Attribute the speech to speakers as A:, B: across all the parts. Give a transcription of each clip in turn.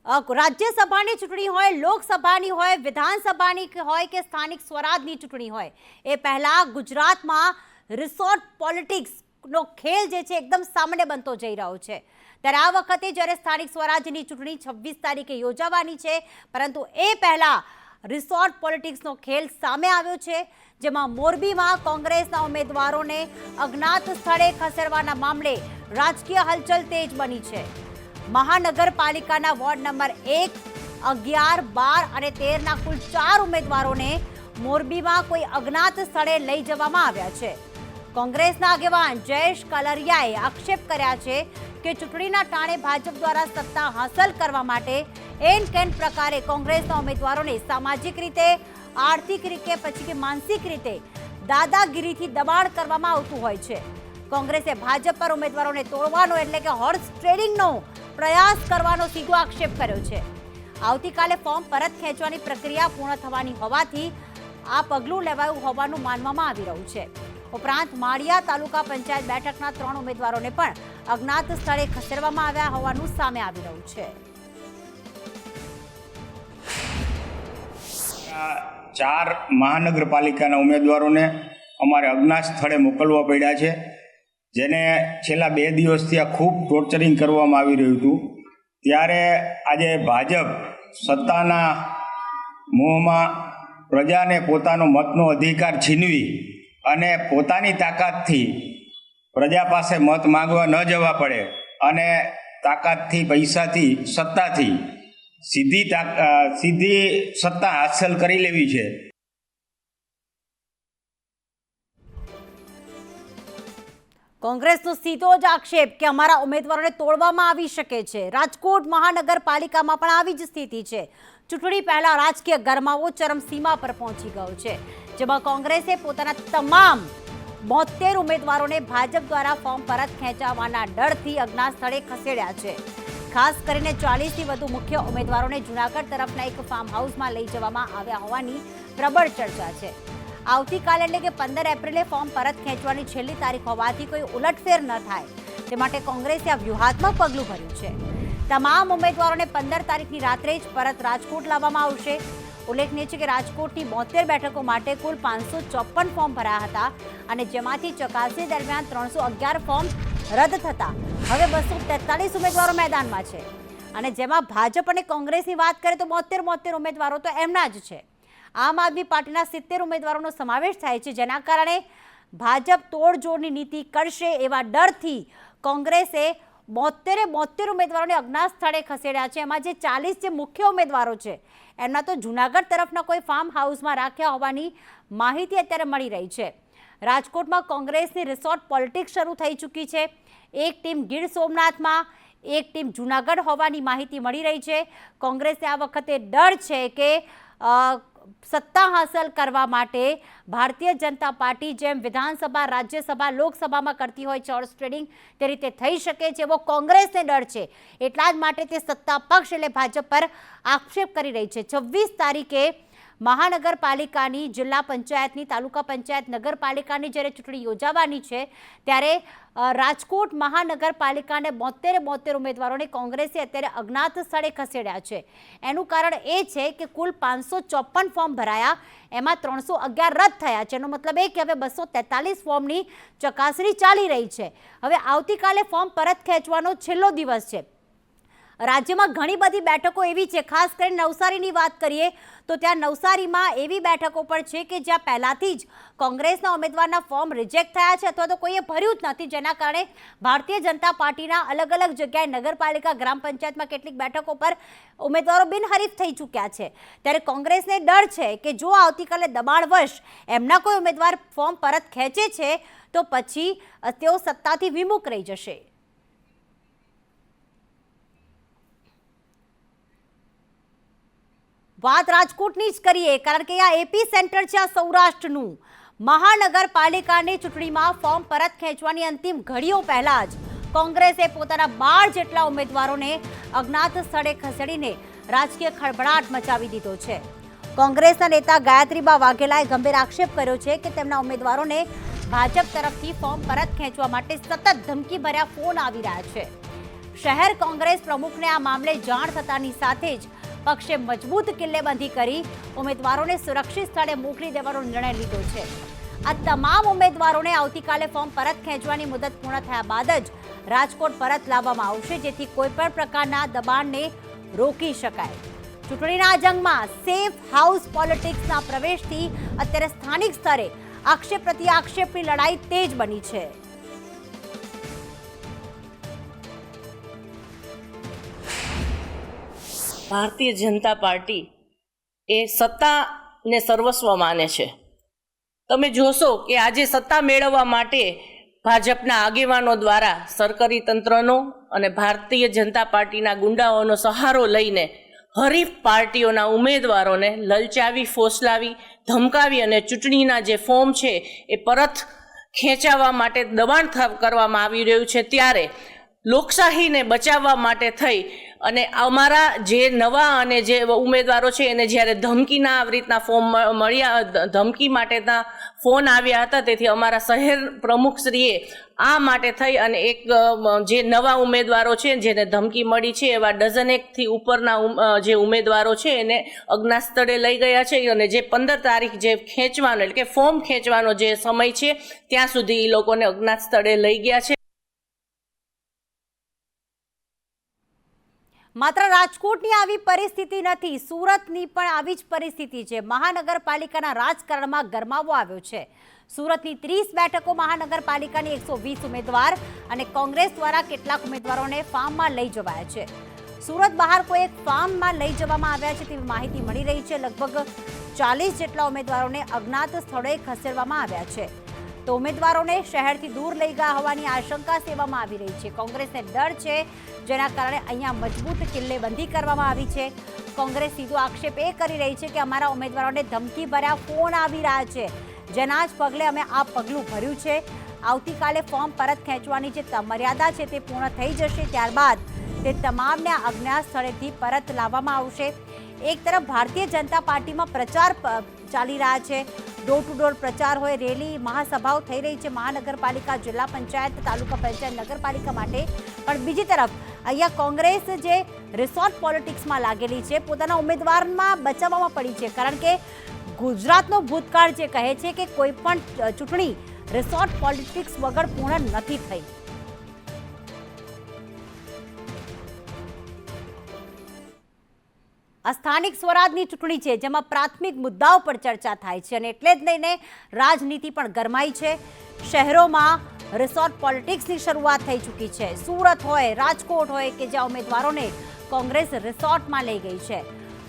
A: રાજ્યસભાની ચૂંટણી હોય, લોકસભાની હોય, વિધાનસભાની હોય કે સ્થાનિક સ્વરાજની ચૂંટણી હોય, એ પહેલાં ગુજરાતમાં રિસોર્ટ પોલિટિક્સનો ખેલ જે છે એકદમ સામાન્ય બનતો જઈ રહ્યો છે. ત્યારે આ વખતે જ્યારે સ્થાનિક સ્વરાજની ચૂંટણી 26 તારીખે યોજાવાની છે, પરંતુ એ પહેલાં રિસોર્ટ પોલિટિક્સનો ખેલ સામે આવ્યો છે, જેમાં મોરબીમાં કોંગ્રેસના ઉમેદવારોને અજ્ઞાત સ્થળે ખસેડવાના મામલે રાજકીય હલચલ તેજ બની છે. મહાનગરપાલિકાના વોર્ડ નંબર 1, 11, 12 અને 13ના કુલ 4 ઉમેદવારોને મોરબીમાં કોઈ અજ્ઞાત સ્થળે લઈ જવામાં આવ્યા છે. કોંગ્રેસના આગેવાન જયેશ કલરિયાએ આક્ષેપ કર્યા છે કે ચૂંટણીના ટાણે ભાજપ દ્વારા સત્તા હાંસલ કરવા માટે એન કેન પ્રકારે કોંગ્રેસના ઉમેદવારોને સામાજિક રીતે, આર્થિક રીતે પછી કે માનસિક રીતે દાદાગીરીથી દબાણ કરવામાં આવતું હોય છે. કોંગ્રેસે ભાજપ પર ઉમેદવારોને તોડવાનો એટલે કે હોર્સ ટ્રેડિંગનો પ્રયાસ કરવાનો સીધો આક્ષેપ કર્યો છે. આવતીકાલે ફોર્મ પરત ખેંચવાની પ્રક્રિયા પૂર્ણ થવાની હોવાથી આ પગલું લેવાયું હોવાનું માનવામાં આવી રહ્યું છે. ઉપરાંત માળિયા તાલુકા પંચાયત બેઠકના 3 ઉમેદવારોને પણ અજ્ઞાત સ્થળે ખસેડવામાં આવ્યા હોવાનું સામે આવી રહ્યું છે.
B: 4 મહાનગરપાલિકાના ઉમેદવારોને અમારે અજ્ઞાત સ્થળે મોકલવા પડ્યા છે, જેને છેલ્લા 2 દિવસથી આ ખૂબ ટોર્ચરિંગ કરવામાં આવી રહ્યું હતું. ત્યારે આજે ભાજપ સત્તાના મોહમાં પ્રજાને પોતાનો મતનો અધિકાર છીનવી અને પોતાની તાકાતથી પ્રજા પાસે મત માંગવા ન જવા પડે અને તાકાતથી, પૈસાથી, સત્તાથી સીધી સત્તા હાંસલ કરી લેવી છે.
A: કોંગ્રેસનો સીધો જ આક્ષેપ કે અમારા ઉમેદવારોને તોડવામાં આવી શકે છે. રાજકોટ મહાનગરપાલિકામાં પણ આવી જ સ્થિતિ છે. ચૂંટણી પહેલા રાજકીય ગરમાવો ચરમસીમા પર પહોંચી ગયો છે, જેમાં કોંગ્રેસે પોતાના તમામ 72 ઉમેદવારોને ભાજપ દ્વારા ફોર્મ પરત ખેંચવાના ડરથી અજ્ઞાત સ્થળે ખસેડ્યા છે. ખાસ કરીને 40થી વધુ મુખ્ય ઉમેદવારોને જૂનાગઢ તરફના એક ફાર્મ હાઉસમાં લઈ જવામાં આવ્યા હોવાની પ્રબળ ચર્ચા છે. આવતીકાલે એટલે કે 15 એપ્રિલે ફોર્મ પરત ખેંચવાની છેલ્લી તારીખ હોવાથી કોઈ ઉલટફેર ન થાય તે માટે કોંગ્રેસે આ વ્યૂહાત્મક પગલું ભર્યું છે. તમામ ઉમેદવારોને 15 તારીખની રાત્રે જ પરત રાજકોટ લાવવામાં આવશે. ઉલ્લેખનીય છે કે રાજકોટની 72 બેઠકો માટે કુલ 554 ફોર્મ ભરાયા હતા અને જેમાંથી ચકાસણી દરમિયાન 311 ફોર્મ રદ થતા હવે 243 ઉમેદવારો મેદાનમાં છે. અને જેમાં ભાજપ અને કોંગ્રેસની વાત કરીએ તો 72 ઉમેદવારો તો એમના જ છે. આમ આદમી પાર્ટીના 70 ઉમેદવારોનો સમાવેશ થાય છે, જેના કારણે ભાજપ તોડજોડની નીતિ કરશે એવા ડરથી કોંગ્રેસે 72 ઉમેદવારોને અજ્ઞાત સ્થળે ખસેડ્યા છે. એમાં જે 40 જે મુખ્ય ઉમેદવારો છે એમના તો જૂનાગઢ તરફના કોઈ ફાર્મ હાઉસમાં રાખ્યા હોવાની માહિતી અત્યારે મળી રહી છે. રાજકોટમાં કોંગ્રેસની રિસોર્ટ પોલિટિક્સ શરૂ થઈ ચૂકી છે. એક ટીમ ગીર સોમનાથમાં, એક ટીમ જૂનાગઢ હોવાની માહિતી મળી રહી છે. કોંગ્રેસને આ વખતે ડર છે કે સત્તા હાંસલ કરવા માટે ભારતીય જનતા પાર્ટી જેમ વિધાનસભા, રાજ્યસભા, લોકસભામાં કરતી હોય છે હોર્સ ટ્રેડિંગ, તે રીતે થઈ શકે છે એવો કોંગ્રેસને ડર છે. એટલા જ માટે તે સત્તા પક્ષ એટલે ભાજપ પર આક્ષેપ કરી રહી છે. 26 તારીખે મહાનગરપાલિકાની, જિલ્લા પંચાયતની, તાલુકા પંચાયત, નગરપાલિકાની જ્યારે ચૂંટણી યોજાવાની છે ત્યારે રાજકોટ મહાનગરપાલિકાને 72 ઉમેદવારોને કોંગ્રેસે અત્યારે અજ્ઞાત સ્થળે ખસેડ્યા છે. એનું કારણ એ છે કે કુલ 554 ફોર્મ ભરાયા, એમાં 311 રદ થયા છે. એનો મતલબ એ કે હવે 243 ફોર્મની ચકાસણી ચાલી રહી છે. હવે આવતીકાલે ફોર્મ પરત ખેંચવાનો છેલ્લો દિવસ છે. રાજ્યમાં ઘણી બધી બેઠકો એવી છે, ખાસ કરીને નવસારીની વાત કરીએ તો ત્યાં નવસારીમાં એવી બેઠકો પણ છે કે જ્યાં પહેલાથી જ કોંગ્રેસના ઉમેદવારના ફોર્મ રિજેક્ટ થયા છે અથવા તો કોઈએ ભર્યું જ નથી, જેના કારણે ભારતીય જનતા પાર્ટીના અલગ અલગ જગ્યાએ નગરપાલિકા, ગ્રામ પંચાયતમાં કેટલીક બેઠકો પર ઉમેદવારો બિનહરીફ થઈ ચૂક્યા છે. ત્યારે કોંગ્રેસને ડર છે કે જો આવતીકાલે દબાણવશ એમના કોઈ ઉમેદવાર ફોર્મ પરત ખેંચે છે તો પછી તેઓ સત્તાથી વિમુખ રહી જશે. વાત રાજકોટની જ કરીએ, કારણ કે આ એપી સેન્ટર છે આ સૌરાષ્ટ્રનું. મહાનગરપાલિકાની ચૂંટણીમાં ફોર્મ પરત ખેંચવાની અંતિમ ઘડીઓ પહેલા જ કોંગ્રેસે પોતાના 12 જેટલા ઉમેદવારોને અજ્ઞાત સ્થળે ખસેડીને રાજકીય ખળભળાટ મચાવી દીધો છે. કોંગ્રેસના નેતા ગાયત્રીબા વાઘેલાએ ગંભીર આક્ષેપ કર્યો છે કે તેમના ઉમેદવારોને ભાજપ તરફથી ફોર્મ પરત ખેંચવા માટે સતત ધમકી ભર્યા ફોન આવી રહ્યા છે. શહેર કોંગ્રેસ પ્રમુખને આ મામલે જાણ થતાની સાથે જ પક્ષે મજબૂત કિલ્લેબંધી કરી ઉમેદવારોને સુરક્ષિત સ્થળે મોકલી દેવાનો નિર્ણય લીધો છે. આ તમામ ઉમેદવારોને આવતીકાલે ફોર્મ પરત ખેંચવાની મુદત પૂર્ણ થયા બાદ જ રાજકોટ પરત લાવવામાં આવશે, જેથી કોઈ પણ પ્રકારના દબાણને રોકી શકાય. ચૂંટણીના જંગમાં સેફ હાઉસ પોલિટિક્સના પ્રવેશથી અત્યારે સ્થાનિક સ્તરે આક્ષેપ પ્રતિ આક્ષેપની લડાઈ તેજ બની છે.
C: ભારતીય જનતા પાર્ટી એ સત્તાને સર્વસ્વ માને છે. તમે જોશો કે આજે સત્તા મેળવવા માટે ભાજપના આગેવાનો દ્વારા સરકારી તંત્રનો અને ભારતીય જનતા પાર્ટીના ગુંડાઓનો સહારો લઈને હરીફ પાર્ટીઓના ઉમેદવારોને લલચાવી, ફોસલાવી, ધમકાવી અને ચૂંટણીના જે ફોર્મ છે એ પરત ખેંચાવવા માટે દબાણ કરવામાં આવી રહ્યું છે. ત્યારે લોકશાહીને બચાવવા માટે થઈ અને અમારા જે નવા અને જે ઉમેદવારો છે એને જ્યારે ધમકીના આવી રીતના ફોર્મ મળ્યા, ધમકી માટેના ફોન આવ્યા હતા, તેથી અમારા શહેર પ્રમુખશ્રીએ આ માટે થઈ અને એક જે નવા ઉમેદવારો છે જેને ધમકી મળી છે એવા ડઝનેકથી ઉપરના જે ઉમેદવારો છે એને અજ્ઞાત સ્થળે લઈ ગયા છે અને જે 15 તારીખ જે ખેંચવાનો એટલે કે ફોર્મ ખેંચવાનો જે સમય છે ત્યાં સુધી એ લોકોને અજ્ઞાત સ્થળે લઈ ગયા છે.
A: માત્ર રાજકોટની આવી પરિસ્થિતિ નથી, સુરતની પણ આવી જ પરિસ્થિતિ છે. મહાનગરપાલિકાના રાજકારણમાં ગરમાવો આવ્યો છે. સુરતની 30 બેઠકો મહાનગરપાલિકાની 120 ઉમેદવાર અને કોંગ્રેસ દ્વારા કેટલાક ઉમેદવારોને ફાર્મમાં લઈ જવાયા છે. સુરત બહાર કોઈ એક ફાર્મમાં લઈ જવામાં આવ્યા છે તેવી માહિતી મળી રહી છે. લગભગ 40 જેટલા ઉમેદવારોને અજ્ઞાત સ્થળોએ ખસેડવામાં આવ્યા છે. તો ઉમેદવારોને શહેરથી દૂર લઈ ગયા હોવાની આશંકા સેવામાં આવી રહી છે. કોંગ્રેસને ડર છે, જેના કારણે અહીંયા મજબૂત કિલ્લેબંધી કરવામાં આવી છે. કોંગ્રેસ સીધો આક્ષેપ એ કરી રહી છે કે અમારા ઉમેદવારોને ધમકી ભર્યા ફોન આવી રહ્યા છે, જેના જ પગલે અમે આ પગલું ભર્યું છે. આવતીકાલે ફોર્મ પરત ખેંચવાની જે મર્યાદા છે તે પૂર્ણ થઈ જશે, ત્યારબાદ તે તમામને અજ્ઞાત સ્થળેથી પરત લાવવામાં આવશે. એક તરફ ભારતીય જનતા પાર્ટીમાં પ્રચાર ચાલી રહ્યા છે, ડોર ટુ ડોર પ્રચાર હોય, રેલી, મહાસભાઓ થઈ રહી છે મહાનગરપાલિકા, જિલ્લા પંચાયત, તાલુકા પંચાયત, નગરપાલિકા માટે. પણ બીજી તરફ અહીંયા કોંગ્રેસ જે રિસોર્ટ પોલિટિક્સમાં લાગેલી છે, પોતાના ઉમેદવારમાં બચાવવામાં પડી છે. કારણ કે ગુજરાતનો ભૂતકાળ જે કહે છે કે કોઈ પણ ચૂંટણી રિસોર્ટ પોલિટિક્સ વગર પૂર્ણ નથી થઈ. આ સ્થાનિક સ્વરાજની ચૂંટણી છે, જેમાં પ્રાથમિક મુદ્દાઓ પર ચર્ચા થાય છે અને એટલે જ લઈને રાજનીતિ પણ ગરમાઈ છે. શહેરોમાં રિસોર્ટ પોલિટિક્સની શરૂઆત થઈ ચૂકી છે. સુરત હોય, રાજકોટ હોય કે જ્યાં ઉમેદવારોને કોંગ્રેસ રિસોર્ટમાં લઈ ગઈ છે.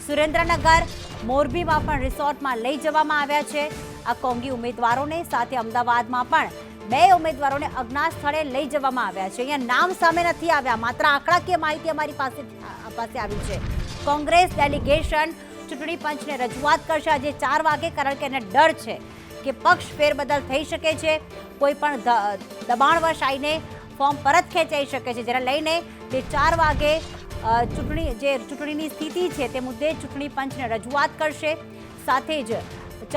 A: સુરેન્દ્રનગર, મોરબીમાં પણ રિસોર્ટમાં લઈ જવામાં આવ્યા છે આ કોંગી ઉમેદવારોને. સાથે અમદાવાદમાં પણ 2 ઉમેદવારોને અજ્ઞાત સ્થળે લઈ જવામાં આવ્યા છે. અહીંયા નામ સામે નથી આવ્યા, માત્ર આંકડાકીય માહિતી અમારી પાસે આવી છે. કોંગ્રેસ ડેલિગેશન ચૂંટણી પંચને રજૂઆત કરશે આજે 4 વાગે, કારણ કે એને ડર છે કે પક્ષ ફેરબદલ થઈ શકે છે, કોઈ પણ દબાણવશ આવીને ફોર્મ પરત ખેંચાઈ શકે છે, જેને લઈને તે 4 વાગે ચૂંટણીની સ્થિતિ છે તે મુદ્દે ચૂંટણી પંચને રજૂઆત કરશે. સાથે જ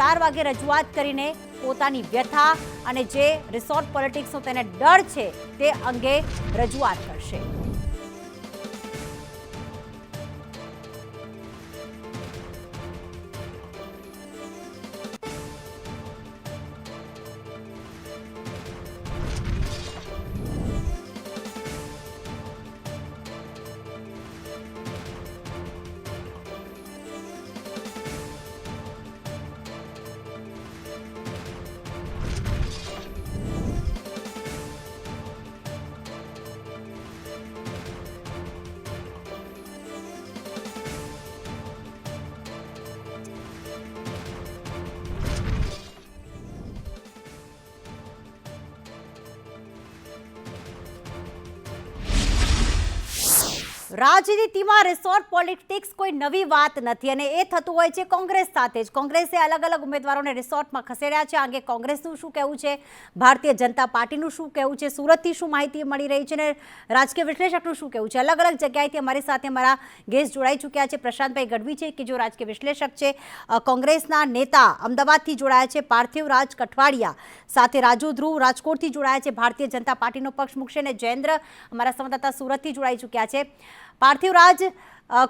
A: 4 વાગે રજૂઆત કરીને પોતાની વ્યથા અને જે રિસોર્ટ પોલિટિક્સનો તેને ડર છે તે અંગે રજૂઆત કરશે. રાજનીતિમાં રિસોર્ટ પોલિટિક્સ કોઈ નવી વાત નથી અને એ થતું હોય છે કોંગ્રેસ સાથે જ. કોંગ્રેસે અલગ અલગ ઉમેદવારોને રિસોર્ટમાં ખસેડ્યા છે. આ અંગે કોંગ્રેસનું શું કહેવું છે, ભારતીય જનતા પાર્ટીનું શું કહેવું છે, સુરતથી શું માહિતી મળી રહી છે અને રાજકીય વિશ્લેષકનું શું કહેવું છે. અલગ અલગ જગ્યાએથી અમારી સાથે અમારા ગેસ્ટ જોડાઈ ચૂક્યા છે. પ્રશાંતભાઈ ગઢવી છે કે જો રાજકીય વિશ્લેષક છે, કોંગ્રેસના નેતા અમદાવાદથી જોડાયા છે પાર્થિવ રાજ કઠવાડિયા, સાથે રાજુ ધ્રુવ રાજકોટથી જોડાયા છે, ભારતીય જનતા પાર્ટીનો પક્ષ મૂકશે, અને જયેન્દ્ર અમારા સંવાદદાતા સુરતથી જોડાઈ ચૂક્યા છે. પાર્થિવ રાજ,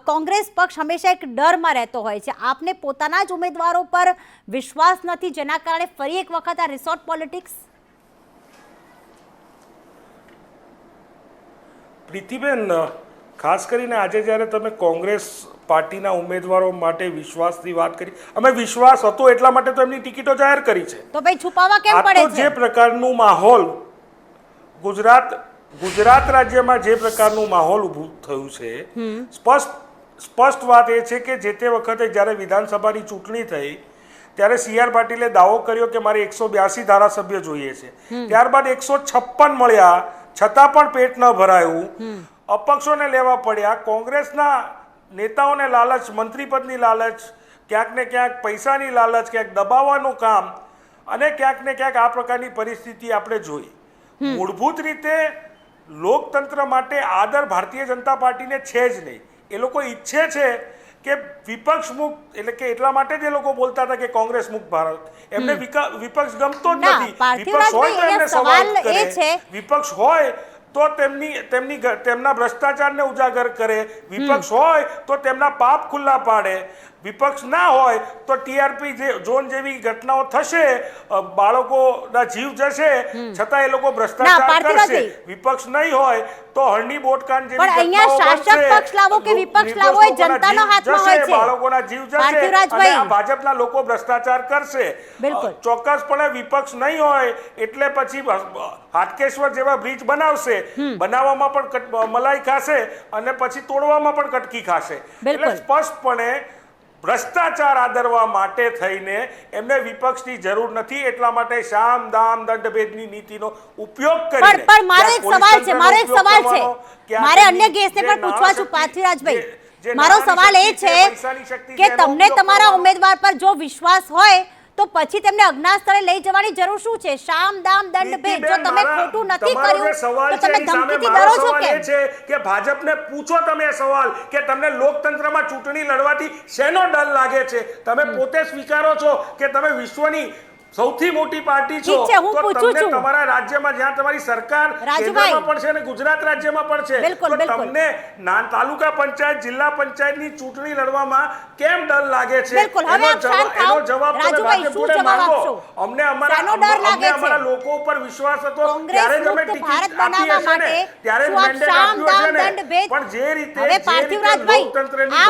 A: કોંગ્રેસ પક્ષ હંમેશા એક ડરમાં રહેતો હોય છે. આપને પોતાના જ ઉમેદવારો પર વિશ્વાસ નથી, જેના કારણે ફરી એક વખત આ રિસોર્ટ પોલિટિક્સ.
D: પ્રીતિબેન, ખાસ કરીને આજે જ્યારે તમે કોંગ્રેસ પાર્ટીના ઉમેદવારો માટે વિશ્વાસની વાત કરી, અમે વિશ્વાસ હતો એટલા માટે તો એમની ટિકિટો જાહેર કરી છે.
A: તો ભાઈ છુપાવવા કેમ
D: આ
A: પડે
D: તો
A: છે?
D: જે પ્રકારનું માહોલ ગુજરાત રાજ્યમાં જે પ્રકારનું માહોલ ઊભું થયું છે, સ્પષ્ટ વાત એ છે કે જે તે વખતે જ્યારે વિધાનસભાની ચૂંટણી થઈ ત્યારે CR પાટીલે દાવો કર્યો કે મારે 182 ધારાસભ્ય જોઈએ છે. ત્યારબાદ 156 મળ્યા, છતાં પણ પેટ ન ભરાયું, અપક્ષોને લેવા પડ્યા. કોંગ્રેસના નેતાઓને લાલચ, મંત્રીપદની લાલચ, ક્યાંક ને ક્યાંક પૈસાની લાલચ, ક્યાંક દબાવવાનું કામ, અને ક્યાંક ને ક્યાંક આ પ્રકારની પરિસ્થિતિ આપણે જોઈ. મૂળભૂત રીતે લોકતંત્ર માટે આદર ભારતીય જનતા પાર્ટીને છે જ નહીં. એ લોકો ઈચ્છે છે કે વિપક્ષ મુક્ત, એટલે કે એટલા માટે જ એ લોકો બોલતા હતા કે કોંગ્રેસ મુક્ત ભારત. એમને વિપક્ષ ગમતો જ નથી. વિપક્ષ હોય તો એમને સવાલ કરે, વિપક્ષ હોય તો તેમના ભ્રષ્ટાચારને ઉજાગર કરે, વિપક્ષ હોય તો તેમના પાપ ખુલ્લા પાડે, વિપક્ષ ના હોય તો TRP ઝોન જેવી ઘટનાઓ થશે, બાળકોના જીવ જશે, છતાં એ લોકો ભ્રષ્ટાચાર કરશે. વિપક્ષ નહીં હોય તો હરણી બોટકાંડ જેવી ઘટનાઓ બનશે, બાળકોના જીવ જશે, અને આ ભાજપના લોકો ભ્રષ્ટાચાર કરશે. ચોક્કસપણે વિપક્ષ નહીં હોય એટલે પછી હાટકેશ્વર જેવા બ્રિજ બનાવશે, બનાવવામાં પણ મલાઈ ખાશે અને પછી તોડવામાં પણ કટકી ખાશે. એટલે સ્પષ્ટપણે ભ્રષ્ટાચાર આદરવા માટે થઈને એમને વિપક્ષની જરૂર નથી. એટલા માટે સામ દામ દંડ ભેદની નીતિનો ઉપયોગ કરીને
A: પણ મારો એક સવાલ છે, મારે અન્ય ગેસ્ટને પણ પૂછવા છું. પાર્થિવરાજભાઈ, મારો સવાલ એ છે કે તમને તમારા ઉમેદવાર પર જો વિશ્વાસ હોય તો પછી તેમને અજ્ઞાત સ્થળે લઈ જવાની જરૂર શું છે? શામ દામ દંડ ભેદ, જો તમે ખોટું નથી કર્યું તો તમે ધમકીથી ડરો છો કેમ?
D: કે ભાજપને પૂછો તમે સવાલ કે તમને લોકતંત્રમાં ચૂંટણી લડવાથી શેનો ડર લાગે છે. તમે પોતે સ્વીકારો છો કે તમે વિશ્વની સૌથી મોટી પાર્ટી છો, તો તમને તમારા રાજ્યમાં જ્યાં તમારી સરકાર કેન્દ્રમાં પણ છે અને ગુજરાત રાજ્યમાં પણ છે, તો તમને તાલુકા પંચાયત, જિલ્લા પંચાયતની ચૂંટણી લડવામાં કેમ ડર લાગે છે? એનો જવાબ તમે ભાજપ જોડે માંગો. અમને અમારા લોકો ઉપર વિશ્વાસ હતો ત્યારે જ અમે ટિકિટ આપી હશે ને, ત્યારે જ મેન્ડેટ આપ્યો છે ને. પણ જે રીતે લોકતંત્રની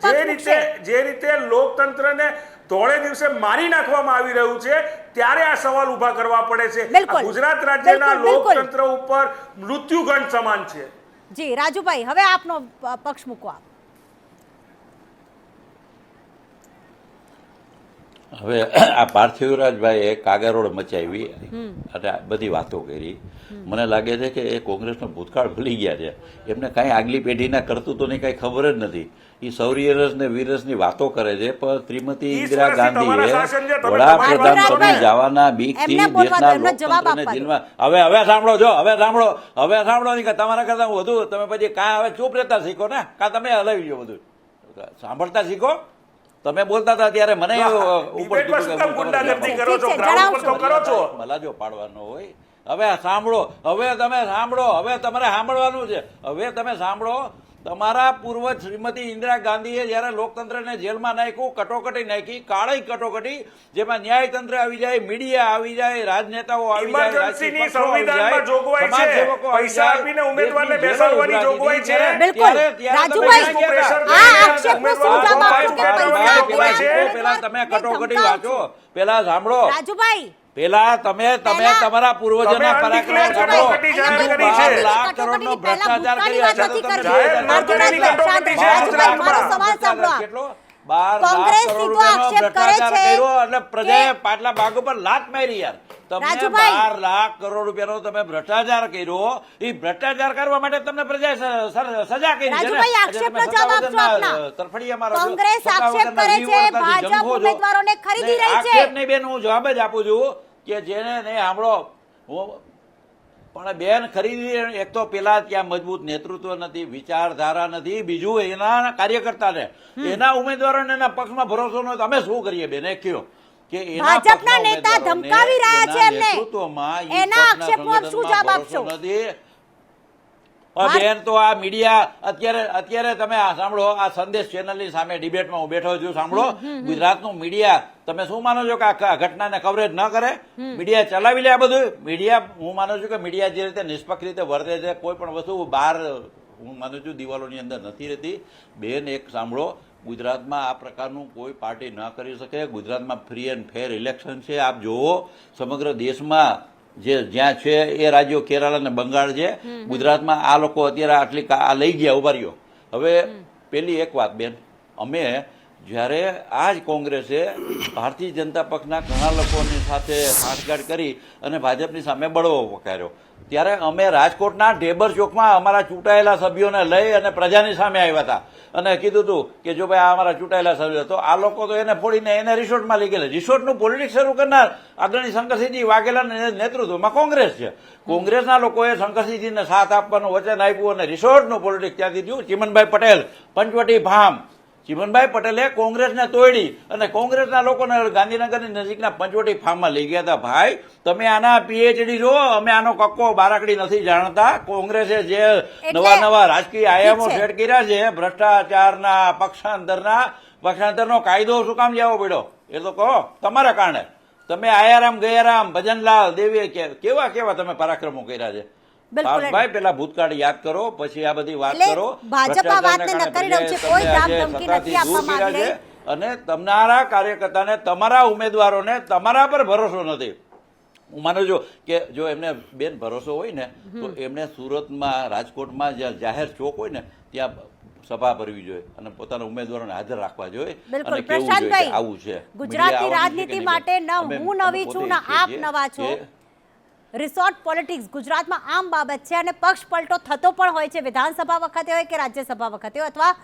D: દોડે દિવસે જે રીતે લોકતંત્રને ધોળે દિવસે મારી નાખવામાં આવી રહ્યું છે, ત્યારે આ સવાલ ઉભા કરવા પડે છે. ગુજરાત રાજ્યના લોકતંત્ર ઉપર મૃત્યુગંડ સમાન છે.
A: જી રાજુભાઈ, હવે આપનો પક્ષ મૂકો.
E: હવે આ પાર્થિવરાજભાઈએ કાગરોળ મચાવી અને બધી વાતો કરી. મને લાગે છે કે એ કોંગ્રેસનો ભૂતકાળ ભૂલી ગયા છે. એમને કાંઈ આગલી પેઢીના કરતૂતોની કાંઈ ખબર જ નથી. એ શૌર્યરસ ને વીરરસની વાતો કરે છે, પણ શ્રીમતી ઇન્દિરા ગાંધીએ વડાપ્રધાન પદે જવાના બીકથી દેશના લોકતંત્રને જેલમાં. હવે સાંભળો નહીં, તમારા કરતા વધુ તમે પછી કાં હવે ચૂપ રહેતા શીખો ને, કાં તમે હલાવી ગયો બધું સાંભળતા શીખો. તમે બોલતા હતા ત્યારે મને મલાજો પાડવાનો હોય. હવે સાંભળો, હવે તમે તમારે સાંભળવાનું છે. હવે તમે સાંભળો. તમારા પૂર્વ શ્રીમતી ઇન્દિરા ગાંધીએ જ્યારે લોકતંત્રને જેલમાં નાખ્યું, કટોકટી નાખી, કાળી કટોકટી, જેમાં ન્યાયતંત્ર આવી જાય, મીડિયા આવી જાય, રાજનેતાઓ આવી જાય, પેલા તમે કટોકટી વાંચો, પેલા સાંભળો. પેલા તમે તમારા પૂર્વજોના પરાક્રમ સાંભળો. 12 લાખ કરોડનો ભ્રષ્ટાચાર કર્યો છે તો તમે કેટલો 12 લાખ કરોડ રૂપિયાનો ભ્રષ્ટાચાર કર્યો એટલે પ્રજાએ પાટલા ભાગ ઉપર લાત મારી યાર. તમે
A: રાજુભાઈ.
E: 12 લાખ કરોડ રૂપિયાનો તમે ભ્રષ્ટાચાર કર્યો, એ ભ્ષ્ટાચાર કરવા માટે તમને પ્રજાએ સજા કરી છે ને?
A: રાજુભાઈ,
E: આજે
A: આક્ષેપનો
E: તમે
A: જવાબ
E: સત્તા
A: આપશો
E: વગરના
A: આપના.
E: તરફડિયા મારો છો.
A: કોંગ્રેસ
E: સત્તા
A: આક્ષેપ
E: વગરના
A: કરે છે,
E: જીવનતાથી
A: ભાજપ
E: જંગો છો.
A: ઉમેદવારોને ખરીદી
E: નહીં,
A: રહી છે.
E: આક્ષેપ નહીં બેન, હું જવાબ જ આપું છું કે જેને નહીં સાંભળો, પણ બેન ખરીદી, એક તો પેલા ત્યાં મજબૂત નેતૃત્વ નથી, વિચારધારા નથી, બીજું એના કાર્યકર્તાને, એના ઉમેદવારોને એના પક્ષમાં ભરોસો નથી. અમે શું કરીએ બેન, એ કયો કે એના
A: ભાજપના
E: પક્ષના
A: નેતા
E: ઉમેદવારોને,
A: ધમકાવી રહ્યા છે
E: એના
A: એમને.
E: નેતૃત્વમાં, ઈ
A: એના
E: પક્ષના
A: આક્ષેપનો આપ શું જવાબ
E: સંગઠનમાં
A: આપશો?
E: ભરોસો નથી. બેન તો આ મીડિયા અત્યારે તમે આ સાંભળો, આ સંદેશ ચેનલની સામે ડિબેટમાં હું બેઠો છું, સાંભળો, ગુજરાતનું મીડિયા, તમે શું માનો છો કે આ ઘટનાને કવરેજ ન કરે? મીડિયા ચલાવી લે આ બધું મીડિયા. હું માનું છું કે મીડિયા જે રીતે નિષ્પક્ષ રીતે વર્તે છે, કોઈ પણ વસ્તુ બહાર, હું માનું છું દિવાલોની અંદર નથી રહેતી. બેન એક સાંભળો, ગુજરાતમાં આ પ્રકારનું કોઈ પાર્ટી ન કરી શકે. ગુજરાતમાં ફ્રી એન્ડ ફેર ઇલેક્શન છે. આપ જુઓ, સમગ્ર દેશમાં જે જ્યાં છે એ રાજ્યો કેરળ અને બંગાળ છે, ગુજરાતમાં આ લોકો અત્યારે આટલી આ લઈ ગયા. ઉભા રહ્યો. હવે પેલી એક વાત બેન, અમે જ્યારે આ જ કોંગ્રેસે ભારતીય જનતા પક્ષના ઘણા લોકોની સાથે સાંઠગાંઠ કરી અને ભાજપની સામે બળવો પકાર્યો, ત્યારે અમે રાજકોટના ઢેબર ચોકમાં અમારા ચૂંટાયેલા સભ્યોને લઈ અને પ્રજાની સામે આવ્યા હતા અને કીધું હતું કે જો ભાઈ આ અમારા ચૂંટાયેલા સભ્યો, તો આ લોકો તો એને ફોડીને એને રિસોર્ટમાં લઈ ગયેલા. રિસોર્ટનું પોલિટિક્સ શરૂ કરનાર આદરણીય શંકરસિંહજી વાઘેલાના નેતૃત્વમાં કોંગ્રેસ છે. કોંગ્રેસના લોકોએ શંકરસિંહજીને સાથ આપવાનું વચન આપ્યું અને રિસોર્ટનું પોલિટિક્સ ત્યાંથી થયું. ચિમનભાઈ પટેલ, પંચવટી ફાર્મ, ચિમનભાઈ પટેલે કોંગ્રેસને તોડી અને કોંગ્રેસના લોકોને ગાંધીનગરની નજીકના પંચવટી ફાર્મમાં લઈ ગયા હતા. ભાઈ, તમે આના પીએચડી જો, અમે આનો કક્કો બારાકડી નથી જાણતા. કોંગ્રેસે જે નવા રાજકીય આયામો સેટ કર્યા છે, ભ્રષ્ટાચારના, પક્ષાંતરનો કાયદો શું કામ લેવો પડ્યો એ તો કહો. તમારા કારણે તમે આયારામ ગયારામ, ભજનલાલ દેવીએ કેવા તમે પરાક્રમો કર્યા છે. ભાઈ, પેલા ભૂતકાળ યાદ કરો, પછી આ બધી વાત કરો.
A: ભાજપ આ વાતને નકારી રહ્યું છે, કોઈ ધામ ધમકી નથી આપવામાં આવી રહી.
E: અને તમારા કાર્યકર્તાને, તમારા ઉમેદવારોને તમારા પર ભરોસો નથી. હું માનું છું કે જો એમને બેન ભરોસો હોય ને, તો એમને સુરતમાં, રાજકોટમાં જ્યાં જાહેર ચોક હોય ને, ત્યાં સભા ભરવી જોઈએ અને પોતાના ઉમેદવારોને હાજર રાખવા જોઈએ અને કેવું જોઈએ કે આવું છે.
A: ગુજરાતની રાજનીતિ માટે ન હું નવી છું, ન આપ નવા છો. રિસોર્ટ પોલિટિક્સ ગુજરાતમાં આમ બાબત છે અને પક્ષ પલટો થતો પણ હોય છે, વિધાનસભા વખતે હોય કે રાજ્યસભા વખતે હોય, અથવા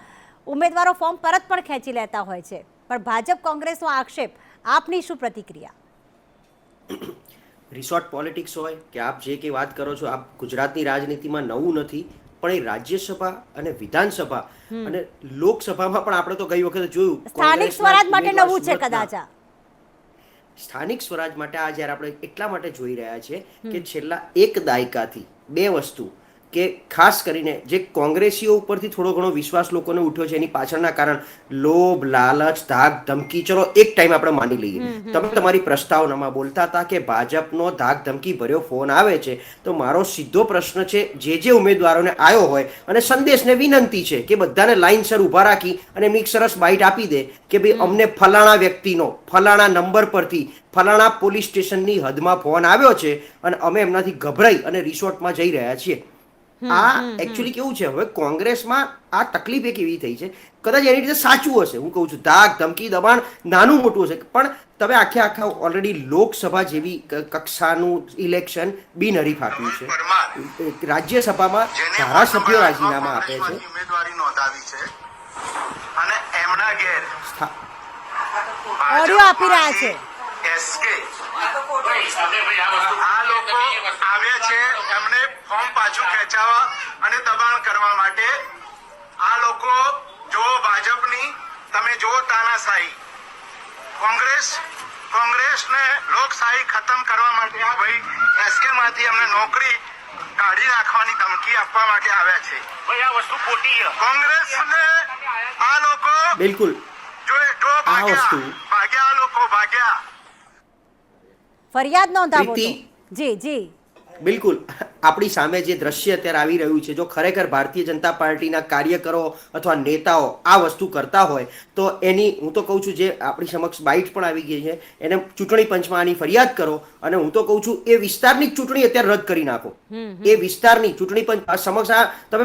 A: ઉમેદવારો ફોર્મ પરત પણ ખેંચી લેતા હોય છે. પણ ભાજપ કોંગ્રેસનો આક્ષેપ, આપની શું પ્રતિક્રિયા?
F: રિસોર્ટ પોલિટિક્સ હોય કે આપ જે કંઈ વાત કરો છો, આપ ગુજરાતની રાજનીતિમાં નવું નથી, પણ એ રાજ્યસભા અને વિધાનસભા અને લોકસભામાં પણ આપણે તો ગઈ વખતે જોયું,
A: સ્થાનિક સ્વરાજ માટે નવું છે કદાચ આ.
F: સ્થાનિક સ્વરાજ માટે આ જ્યારે આપણે એટલા માટે જોઈ રહ્યા છીએ કે છેલ્લા એક દાયકાથી બે વસ્તુ, કે ખાસ કરીને જે કોંગ્રેસીઓ ઉપરથી થોડો ઘણો વિશ્વાસ લોકોને ઉઠ્યો છે, એની પાછળના કારણ લોભ, લાલચ, ધાક, ધમકી. ચલો એક ટાઈમ આપણે માની લઈએ, તમે તમારી પ્રસ્તાવનામાં બોલતા હતા કે ભાજપનો ધાક ધમકી ભર્યો ફોન આવે છે, તો મારો સીધો પ્રશ્ન છે, જે ઉમેદવારોને આવ્યો હોય અને સંદેશને વિનંતી છે કે બધાને લાઈનસર ઊભા રાખી અને એમની એક સરસ બાઇટ આપી દે કે ભાઈ અમને ફલાણા વ્યક્તિનો ફલાણા નંબર પરથી ફલાણા પોલીસ સ્ટેશનની હદમાં ફોન આવ્યો છે અને અમે એમનાથી ગભરાઈ અને રિસોર્ટમાં જઈ રહ્યા છીએ. આ એકચ્યુઅલી કેવું છે, હવે કોંગ્રેસમાં આ તકલીફ એક એવી થઈ છે, કદાચ એની રીતે સાચું હશે, હું કહું છું ધાક ધમકી દબાણ નાનું મોટું હશે, પણ તમે આખા ઓલરેડી લોકસભા જેવી કક્ષાનું ઇલેક્શન બિનહરીફ આપ્યું છે. રાજ્યસભામાં ધારાસભ્યો રાજીનામા આપે છે
G: ઉમેદવારી નોંધાવી છે અને એમના ઘેર
A: ઓડિયો આપી રહ્યા છે.
G: એસકે આ લોકો આવ્યા છે એમને ફોર્મ પાછું ખેંચાવવા અને દબાણ કરવા માટે. આ લોકો જો ભાજપની, તમે જો તાનાશાહી, કોંગ્રેસને લોકશાહી ખતમ કરવા માટે આ ભાઈ એસકે માંથી અમને નોકરી કાઢી નાખવાની ધમકી આપવા માટે આવ્યા છે. ભાઈ આ વસ્તુ ખોટી છે. કોંગ્રેસને આ લોકો
F: બિલકુલ આ વસ્તુ
G: ભાગ્યા, આ લોકો ભાગ્યા.
A: ફરિયાદ નોંધાવો તો. જી
F: બિલકુલ આપણી સામે જે દ્રશ્ય અત્યારે આવી રહ્યું છે, જો ખરેખર ભારતીય જનતા પાર્ટીના કાર્યકરો અથવા નેતાઓ આ વસ્તુ કરતા હોય તો એની, હું તો કહું છું, જે આપણી સમક્ષ બાઇટ પણ આવી ગઈ છે, એને ચૂંટણી પંચમાં આની ફરિયાદ કરો અને હું તો કહું છું એ વિસ્તારની ચૂંટણી અત્યારે રદ કરી નાખો. એ વિસ્તારની ચૂંટણી પંચ સમક્ષ આ તમે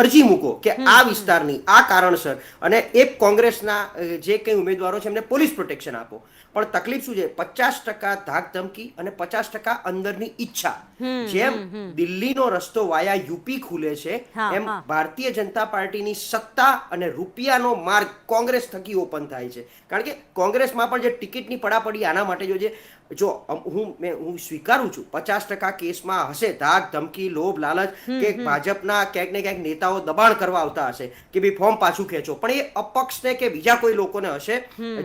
F: અરજી મૂકો કે આ વિસ્તારની આ કારણસર, અને એ કોંગ્રેસના જે કંઈ ઉમેદવારો છે એમને પોલીસ પ્રોટેક્શન આપો. પણ તકલીફ શું છે, 50% ધાક ધમકી અને 50% અંદરની ઈચ્છા. જેમ દિલ્હીનો રસ્તો વાયા યુપી ખુલે છે,
A: હા,
F: એમ
A: હા.
F: ભારતીય જનતા પાર્ટીની સત્તા અને રૂપિયાનો માર્ગ કોંગ્રેસ થકી ઓપન થાય છે. કારણ કે કોંગ્રેસમાં પણ જે ટિકિટની પડાપડી આના માટે જો હું સ્વીકારું છું 50% કેસમાં હશે ધાક ધમકી લોભ લાલચ કે ભાજપના ક્યાંક ને ક્યાંક નેતાઓ દબાણ કરવા આવતા હશે કે ભાઈ ફોર્મ પાછું ખેંચો, પણ એ અપક્ષને કે બીજા કોઈ લોકોને હશે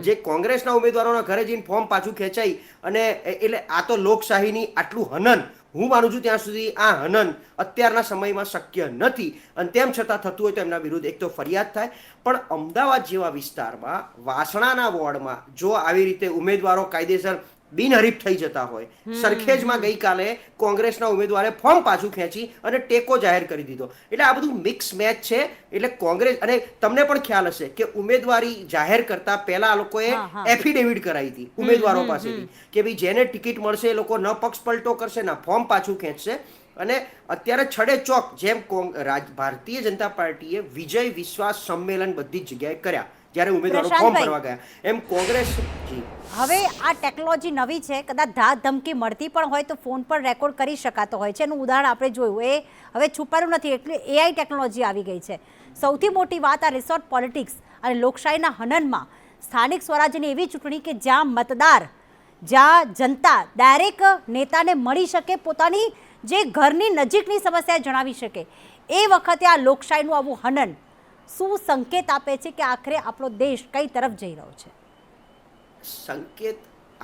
F: જે કોંગ્રેસના ઉમેદવારોના ઘરે જઈને ફોર્મ પાછું ખેંચાઈ અને એટલે આ તો લોકશાહીની આટલું હનન હું માનું છું ત્યાં સુધી આ હનન અત્યારના સમયમાં શક્ય નથી. અને તેમ છતાં થતું હોય તો એમના વિરુદ્ધ એક તો ફરિયાદ થાય. પણ અમદાવાદ જેવા વિસ્તારમાં વાસણાના વોર્ડમાં જો આવી રીતે ઉમેદવારો કાયદેસર બિનહરીફ થઈ જતા હોય, સરખેજમાં ગઈકાલે કોંગ્રેસના ઉમેદવારે ફોર્મ પાછું ખેંચી અને ટેકો જાહેર કરી દીધો. એટલે આ બધું મિક્સ મેચ છે. એટલે કોંગ્રેસ, અને તમને પણ ખ્યાલ હશે કે ઉમેદવારી જાહેર કરતા પહેલા આ લોકોએ એફિડેવિટ કરાવી હતી ઉમેદવારો પાસેથી કે ભાઈ જેને ટિકિટ મળશે એ લોકો ન પક્ષ પલટો કરશે, ના ફોર્મ પાછું ખેંચશે. અને અત્યારે છડે ચોક જેમ ભારતીય જનતા પાર્ટીએ વિજય વિશ્વાસ સંમેલન બધી જ જગ્યાએ કર્યા જ્યારે ઉમેદવારો ફોર્મ ભરવા ગયા, એમ કોંગ્રેસ
A: હવે આ ટેકનોલોજી નવી છે, કદાચ ધાક ધમકી મળતી પણ હોય તો ફોન પર રેકોર્ડ કરી શકાતો હોય છે. એનું ઉદાહરણ આપણે જોયું, એ હવે છુપાયું નથી, એટલે એઆઈ ટેકનોલોજી આવી ગઈ છે. સૌથી મોટી વાત આ રિસોર્ટ પોલિટિક્સ અને લોકશાહીના હનનમાં સ્થાનિક સ્વરાજ્યની એવી ચૂંટણી કે જ્યાં મતદાર, જ્યાં જનતા ડાયરેક્ટ નેતાને મળી શકે, પોતાની જે ઘરની નજીકની સમસ્યા જણાવી શકે, એ વખતે આ લોકશાહીનું આવું હનન શું સંકેત આપે છે કે આખરે આપણો દેશ કઈ તરફ જઈ રહ્યો છે?
F: સંકેત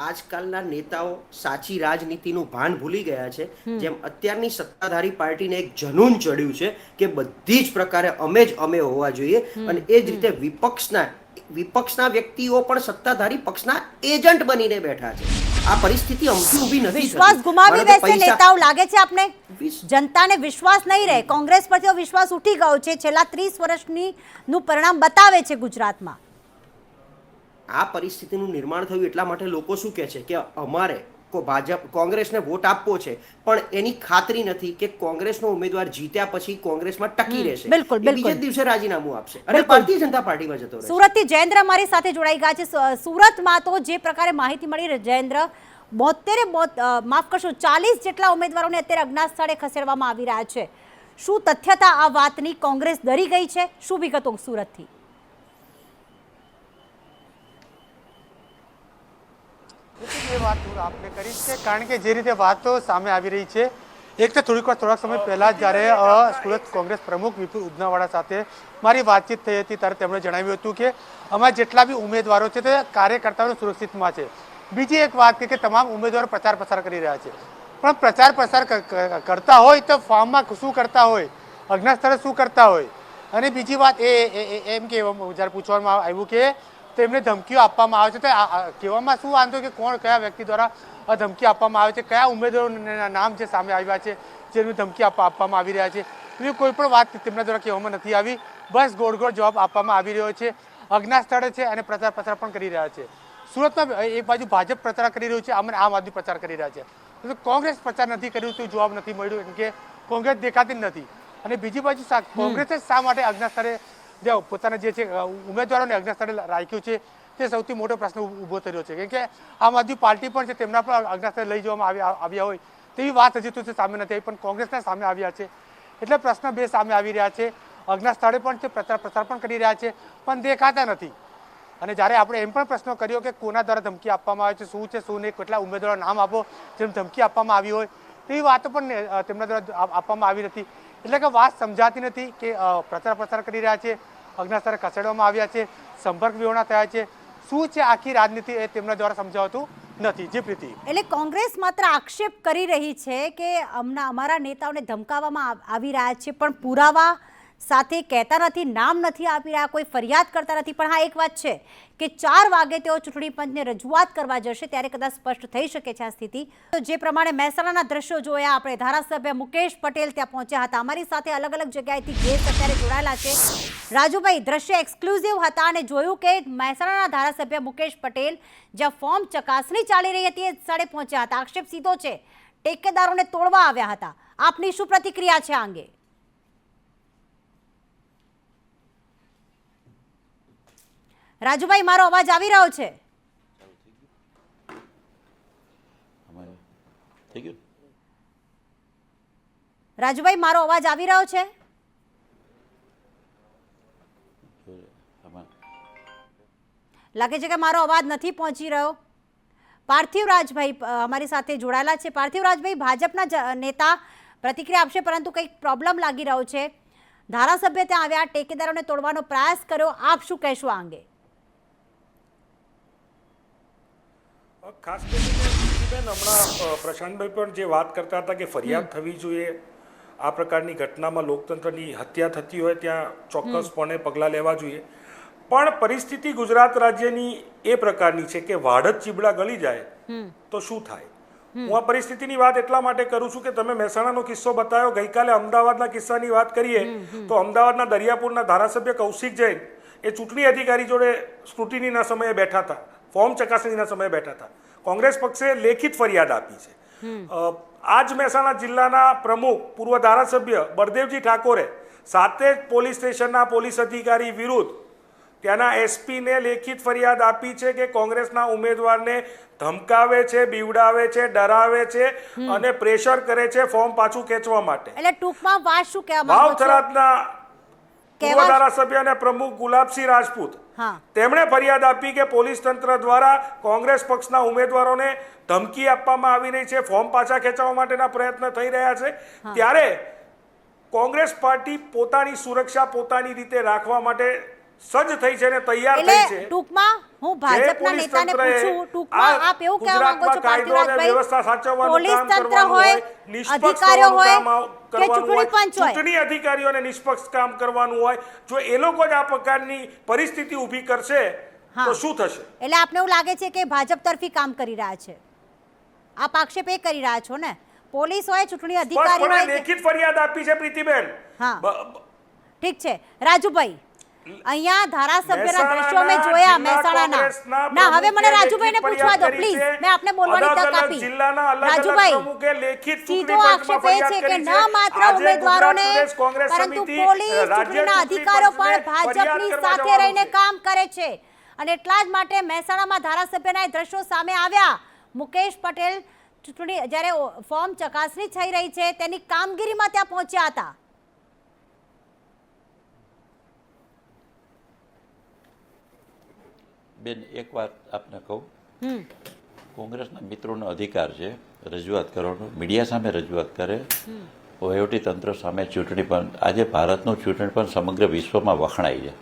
F: આજકાલના નેતાઓ સાચી રાજનીતિનું ભાન ભૂલી ગયા છે. જેમ અત્યારની સત્તાધારી પાર્ટીને એક જનૂન ચડ્યું છે કે બધી જ પ્રકારે અમે જ અમે હોવા જોઈએ, અને એ જ રીતે વિપક્ષના વ્યક્તિઓ પણ સત્તાધારી પક્ષના એજન્ટ બનીને બેઠા છે. આ પરિસ્થિતિ અમથી ઊભી નથી.
A: વિશ્વાસ ગુમાવી બેસે નેતાઓ, લાગે છે આપને? જનતાને વિશ્વાસ નહીં રહે. કોંગ્રેસ પર તો વિશ્વાસ ઉઠી ગયો છે. છેલ્લા 30 વર્ષની નું પરિણામ બતાવે છે ગુજરાતમાં.
F: આ પરિસ્થિતિનું નિર્માણ થયું એટલા માટે લોકો શું કહે છે કે અમારે કોંગ્રેસને વોટ આપવો છે, પણ એની ખાતરી નથી કે કોંગ્રેસનો ઉમેદવાર જીત્યા પછી કોંગ્રેસમાં ટકી રહેશે. બીજે દિવસે રાજીનામું આપશે અને ભારતીય જનતા પાર્ટીમાં જતો રહેશે.
A: સુરતથી જયેન્દ્ર મારી સાથે જોડાઈ ગયા છે. સુરતમાં તો જે પ્રકારે માહિતી મળી રહી જયેન્દ્ર, 40 જેટલા ઉમેદવારોને અત્યારે અજ્ઞાત સ્થળે ખસેડવામાં આવી રહ્યા છે. શું તથ્યતા આ વાતની? કોંગ્રેસ ડરી ગઈ છે? શું વિગતો સુરતથી?
H: એ વાત હું આપને કરીશ કે કારણ કે જે રીતે વાતો સામે આવી રહી છે, એક તો થોડાક સમય પહેલા જ્યારે સુરત કોંગ્રેસ પ્રમુખ વિપુલ ઉદનાવાડા સાથે મારી વાતચીત થઈ હતી ત્યારે તેમણે જણાવ્યું હતું કે અમારા જેટલા બી ઉમેદવારો છે તે કાર્યકર્તાઓને સુરક્ષિતમાં છે. બીજી એક વાત કે તમામ ઉમેદવારો પ્રચાર પ્રસાર કરી રહ્યા છે, પણ પ્રચાર પ્રસાર કરતા હોય તો ફોર્મમાં શું કરતા હોય, અજ્ઞાત સ્થળે શું કરતા હોય. અને બીજી વાત એમ કે જ્યારે પૂછવામાં આવ્યું કે તેમને ધમકીઓ આપવામાં આવે છે, તો કહેવામાં શું વાંધો કે કોણ કયા વ્યક્તિ દ્વારા ધમકી આપવામાં આવે છે, કયા ઉમેદવારોના નામ જે સામે આવ્યા છે જેમને ધમકી આપવામાં આવી રહ્યા છે, એવી કોઈ પણ વાત તેમના દ્વારા કહેવામાં નથી આવી. બસ ગોળ ગોળ જવાબ આપવામાં આવી રહ્યો છે. અજ્ઞાત સ્થળે છે અને પ્રચાર પ્રસાર પણ કરી રહ્યા છે. સુરતમાં એક બાજુ ભાજપ પ્રચાર કરી રહ્યું છે, આમ આદમી પ્રચાર કરી રહ્યા છે. કોંગ્રેસ પ્રચાર નથી કર્યું તો જવાબ નથી મળ્યો, કેમ કે કોંગ્રેસ દેખાતી જ નથી. અને બીજી બાજુ કોંગ્રેસે શા માટે અજ્ઞાત સ્થળે પોતાના જે છે ઉમેદવારોને અજ્ઞાત સ્થળે રાખ્યું છે તે સૌથી મોટો પ્રશ્ન ઊભો થયો છે. કેમ કે આમ આદમી પાર્ટી પણ છે, તેમના પણ અજ્ઞાત સ્થળે લઈ જવામાં આવ્યા હોય તેવી વાત હજી તો સામે નથી આવી, પણ કોંગ્રેસના સામે આવ્યા છે. એટલે પ્રશ્ન બે સામે આવી રહ્યા છે. અજ્ઞાત સ્થળે પણ છે, પ્રચાર પ્રસાર પણ કરી રહ્યા છે, પણ દેખાતા નથી. અને જ્યારે આપણે એમ પણ પ્રશ્નો કર્યો કે કોના દ્વારા ધમકી આપવામાં આવે છે, શું છે શું નહીં, કેટલા ઉમેદવારો નામ આપો જેમ ધમકી આપવામાં આવી હોય, તેવી વાતો પણ તેમના દ્વારા આપવામાં આવી નથી. એટલે કે વાત સમજાતી નથી કે પ્રચાર પ્રસાર કરી રહ્યા છે, અજ્ઞાત સ્થળે ખસેડવામાં આવ્યા છે, સંપર્ક વિહોણા થયા છે, શું છે આખી રાજનીતિ એ તેમના દ્વારા સમજાવતું નથી. જે પ્રીતિ,
A: એટલે કોંગ્રેસ માત્ર આક્ષેપ કરી રહી છે કે અમારા નેતાઓને ધમકાવવામાં આવી રહ્યા છે, પણ પુરાવા સાથે કહેતા નથી, નામ નથી આપી રહ્યા, કોઈ ફરિયાદ કરતા નથી. પણ હા, એક વાત છે કે 4 વાગે તેઓ ચૂંટણી પંચને રજૂઆત કરવા જશે ત્યારે કદાચ સ્પષ્ટ થઈ શકે છે આ સ્થિતિ. તો જે પ્રમાણે મહેસાણાના દ્રશ્યો જોયા આપણે, ધારાસભ્ય મુકેશ પટેલ ત્યાં પહોંચ્યા હતા. અમારી સાથે અલગ અલગ જગ્યાએથી ગેસ્ટ અત્યારે જોડાયેલા છે. રાજુભાઈ, દ્રશ્ય એક્સક્લુઝિવ હતા અને જોયું કે મહેસાણાના ધારાસભ્ય મુકેશ પટેલ જ્યાં ફોર્મ ચકાસણી ચાલી રહી હતી એ સ્થળે પહોંચ્યા હતા. આક્ષેપ સીધો છે, ટેકેદારોને તોડવા આવ્યા હતા. આપની શું પ્રતિક્રિયા છે આ અંગે? રાજુભાઈ, મારો અવાજ આવી રહ્યો છે? રાજુભાઈ, મારો અવાજ આવી રહ્યો છે? લાગે છે કે મારો અવાજ નથી પહોંચી રહ્યો. પાર્થિવરાજભાઈ અમારી સાથે જોડાયેલા છે. પાર્થિવરાજભાઈ, ભાજપના નેતા પ્રતિક્રિયા આપશે, પરંતુ કંઈક પ્રોબ્લેમ લાગી રહ્યો છે. ધારાસભ્ય ત્યાં આવ્યા, ટેકેદારોને તોડવાનો પ્રયાસ કર્યો. આપ શું કહેશો આ અંગે?
D: ખાસ કરીને બેન, હમણાં પ્રશાંતભાઈ પણ જે વાત કરતા હતા કે ફરિયાદ થવી જોઈએ, આ પ્રકારની ઘટનામાં લોકતંત્રની હત્યા થતી હોય ત્યાં ચોક્કસપણે પગલાં લેવા જોઈએ. પણ પરિસ્થિતિ ગુજરાત રાજ્યની એ પ્રકારની છે કે વાડ જ ચીબડા ગળી જાય તો શું થાય. હું આ પરિસ્થિતિની વાત એટલા માટે કરું છું કે તમે મહેસાણાનો કિસ્સો બતાવ્યો, ગઈકાલે અમદાવાદના કિસ્સાની વાત કરીએ તો અમદાવાદના દરિયાપુરના ધારાસભ્ય કૌશિક જૈન એ ચૂંટણી અધિકારી જોડે સ્ક્રુટિનીના સમયે બેઠા હતા, ફોર્મ ચકાસણીના સમયે બેઠા હતા. કોંગ્રેસ પક્ષે લેખિત ફરિયાદ આપી છે. આજ મહેસાણા જિલ્લાના પ્રમુખ પૂર્વ ધારાસભ્ય બળદેવજી ઠાકોરે સાથે જ પોલીસ સ્ટેશનના પોલીસ અધિકારી વિરુદ્ધ ત્યાંના એસપીને લેખિત ફરિયાદ આપી છે કે કોંગ્રેસના ઉમેદવારને ધમકાવે છે, બીવડાવે છે, ડરાવે છે અને પ્રેશર કરે છે ફોર્મ પાછું ખેંચવા માટે.
A: એટલે ટૂંકમાં વાત શું કહેવા માંગો છો?
D: ભાવથરાદના પૂર્વ ધારાસભ્ય અને પ્રમુખ ગુલાબસિંહ રાજપૂત તેમણે ફરિયાદ આપી કે પોલીસ તંત્ર દ્વારા કોંગ્રેસ પક્ષના ઉમેદવારોને ધમકી આપવામાં આવી રહી છે, ફોર્મ પાછા ખેંચવા માટેના પ્રયત્ન થઈ રહ્યા છે. ત્યારે કોંગ્રેસ પાર્ટી પોતાની સુરક્ષા પોતાની રીતે રાખવા માટે સજ્જ થઈ છે અને તૈયાર થઈ છે.
A: ટૂંકમાં હું ભાજપના નેતાને પૂછું, ટૂંકમાં આપ એવું કહેવા માંગો છો પાર્થિવરાજભાઈ, પોલીસ તંત્ર હોય, અધિકારીઓ હોય કે ચૂંટણી પંચ હોય,
D: ચૂંટણી અધિકારીઓને નિષ્પક્ષ કામ કરવાનું હોય, જો એ લોકો જ આ પ્રકારની પરિસ્થિતિ ઊભી કરશે તો શું થશે?
A: એટલે આપને એવું લાગે છે કે ભાજપ તરફી કામ કરી રહ્યા છે? આપ આક્ષેપ એ કરી રહ્યા છો ને? પોલીસ હોય, ચૂંટણી અધિકારી હોય,
D: લેખિત ફરિયાદ આપી છે પ્રીતિબેન.
A: હા, ઠીક છે. રાજુભાઈ, અહીંયા ધારાસભ્યના દ્રશ્યો મેં જોયા મહેસાણાના. ના, હવે મને રાજુભાઈને પૂછવા દો પ્લીઝ, મેં આપને બોલવાની તક આપી. રાજુભાઈ, સીધો આક્ષેપ એ છે કે ન માત્ર ઉમેદવારોને પરંતુ પોલીસ, ચૂંટણીના અધિકારીઓ પણ ભાજપની સાથે રહીને કામ કરે છે અને એટલા જ માટે મહેસાણામાં ધારાસભ્યના એ દ્રશ્યો સામે આવ્યા. મુકેશ પટેલ ચૂંટણી જ્યારે ફોર્મ ચકાસણી થઈ રહી છે તેની કામગીરીમાં ત્યાં પહોંચ્યા હતા.
E: બેન, એક વાત આપને કહું, કોંગ્રેસના મિત્રોનો અધિકાર છે રજૂઆત કરવાનો, મીડિયા સામે રજૂઆત કરે, વહીવટી તંત્ર સામે ચૂંટણી પણ. આજે ભારતનું ચૂંટણી પણ સમગ્ર વિશ્વમાં વખણાય છે.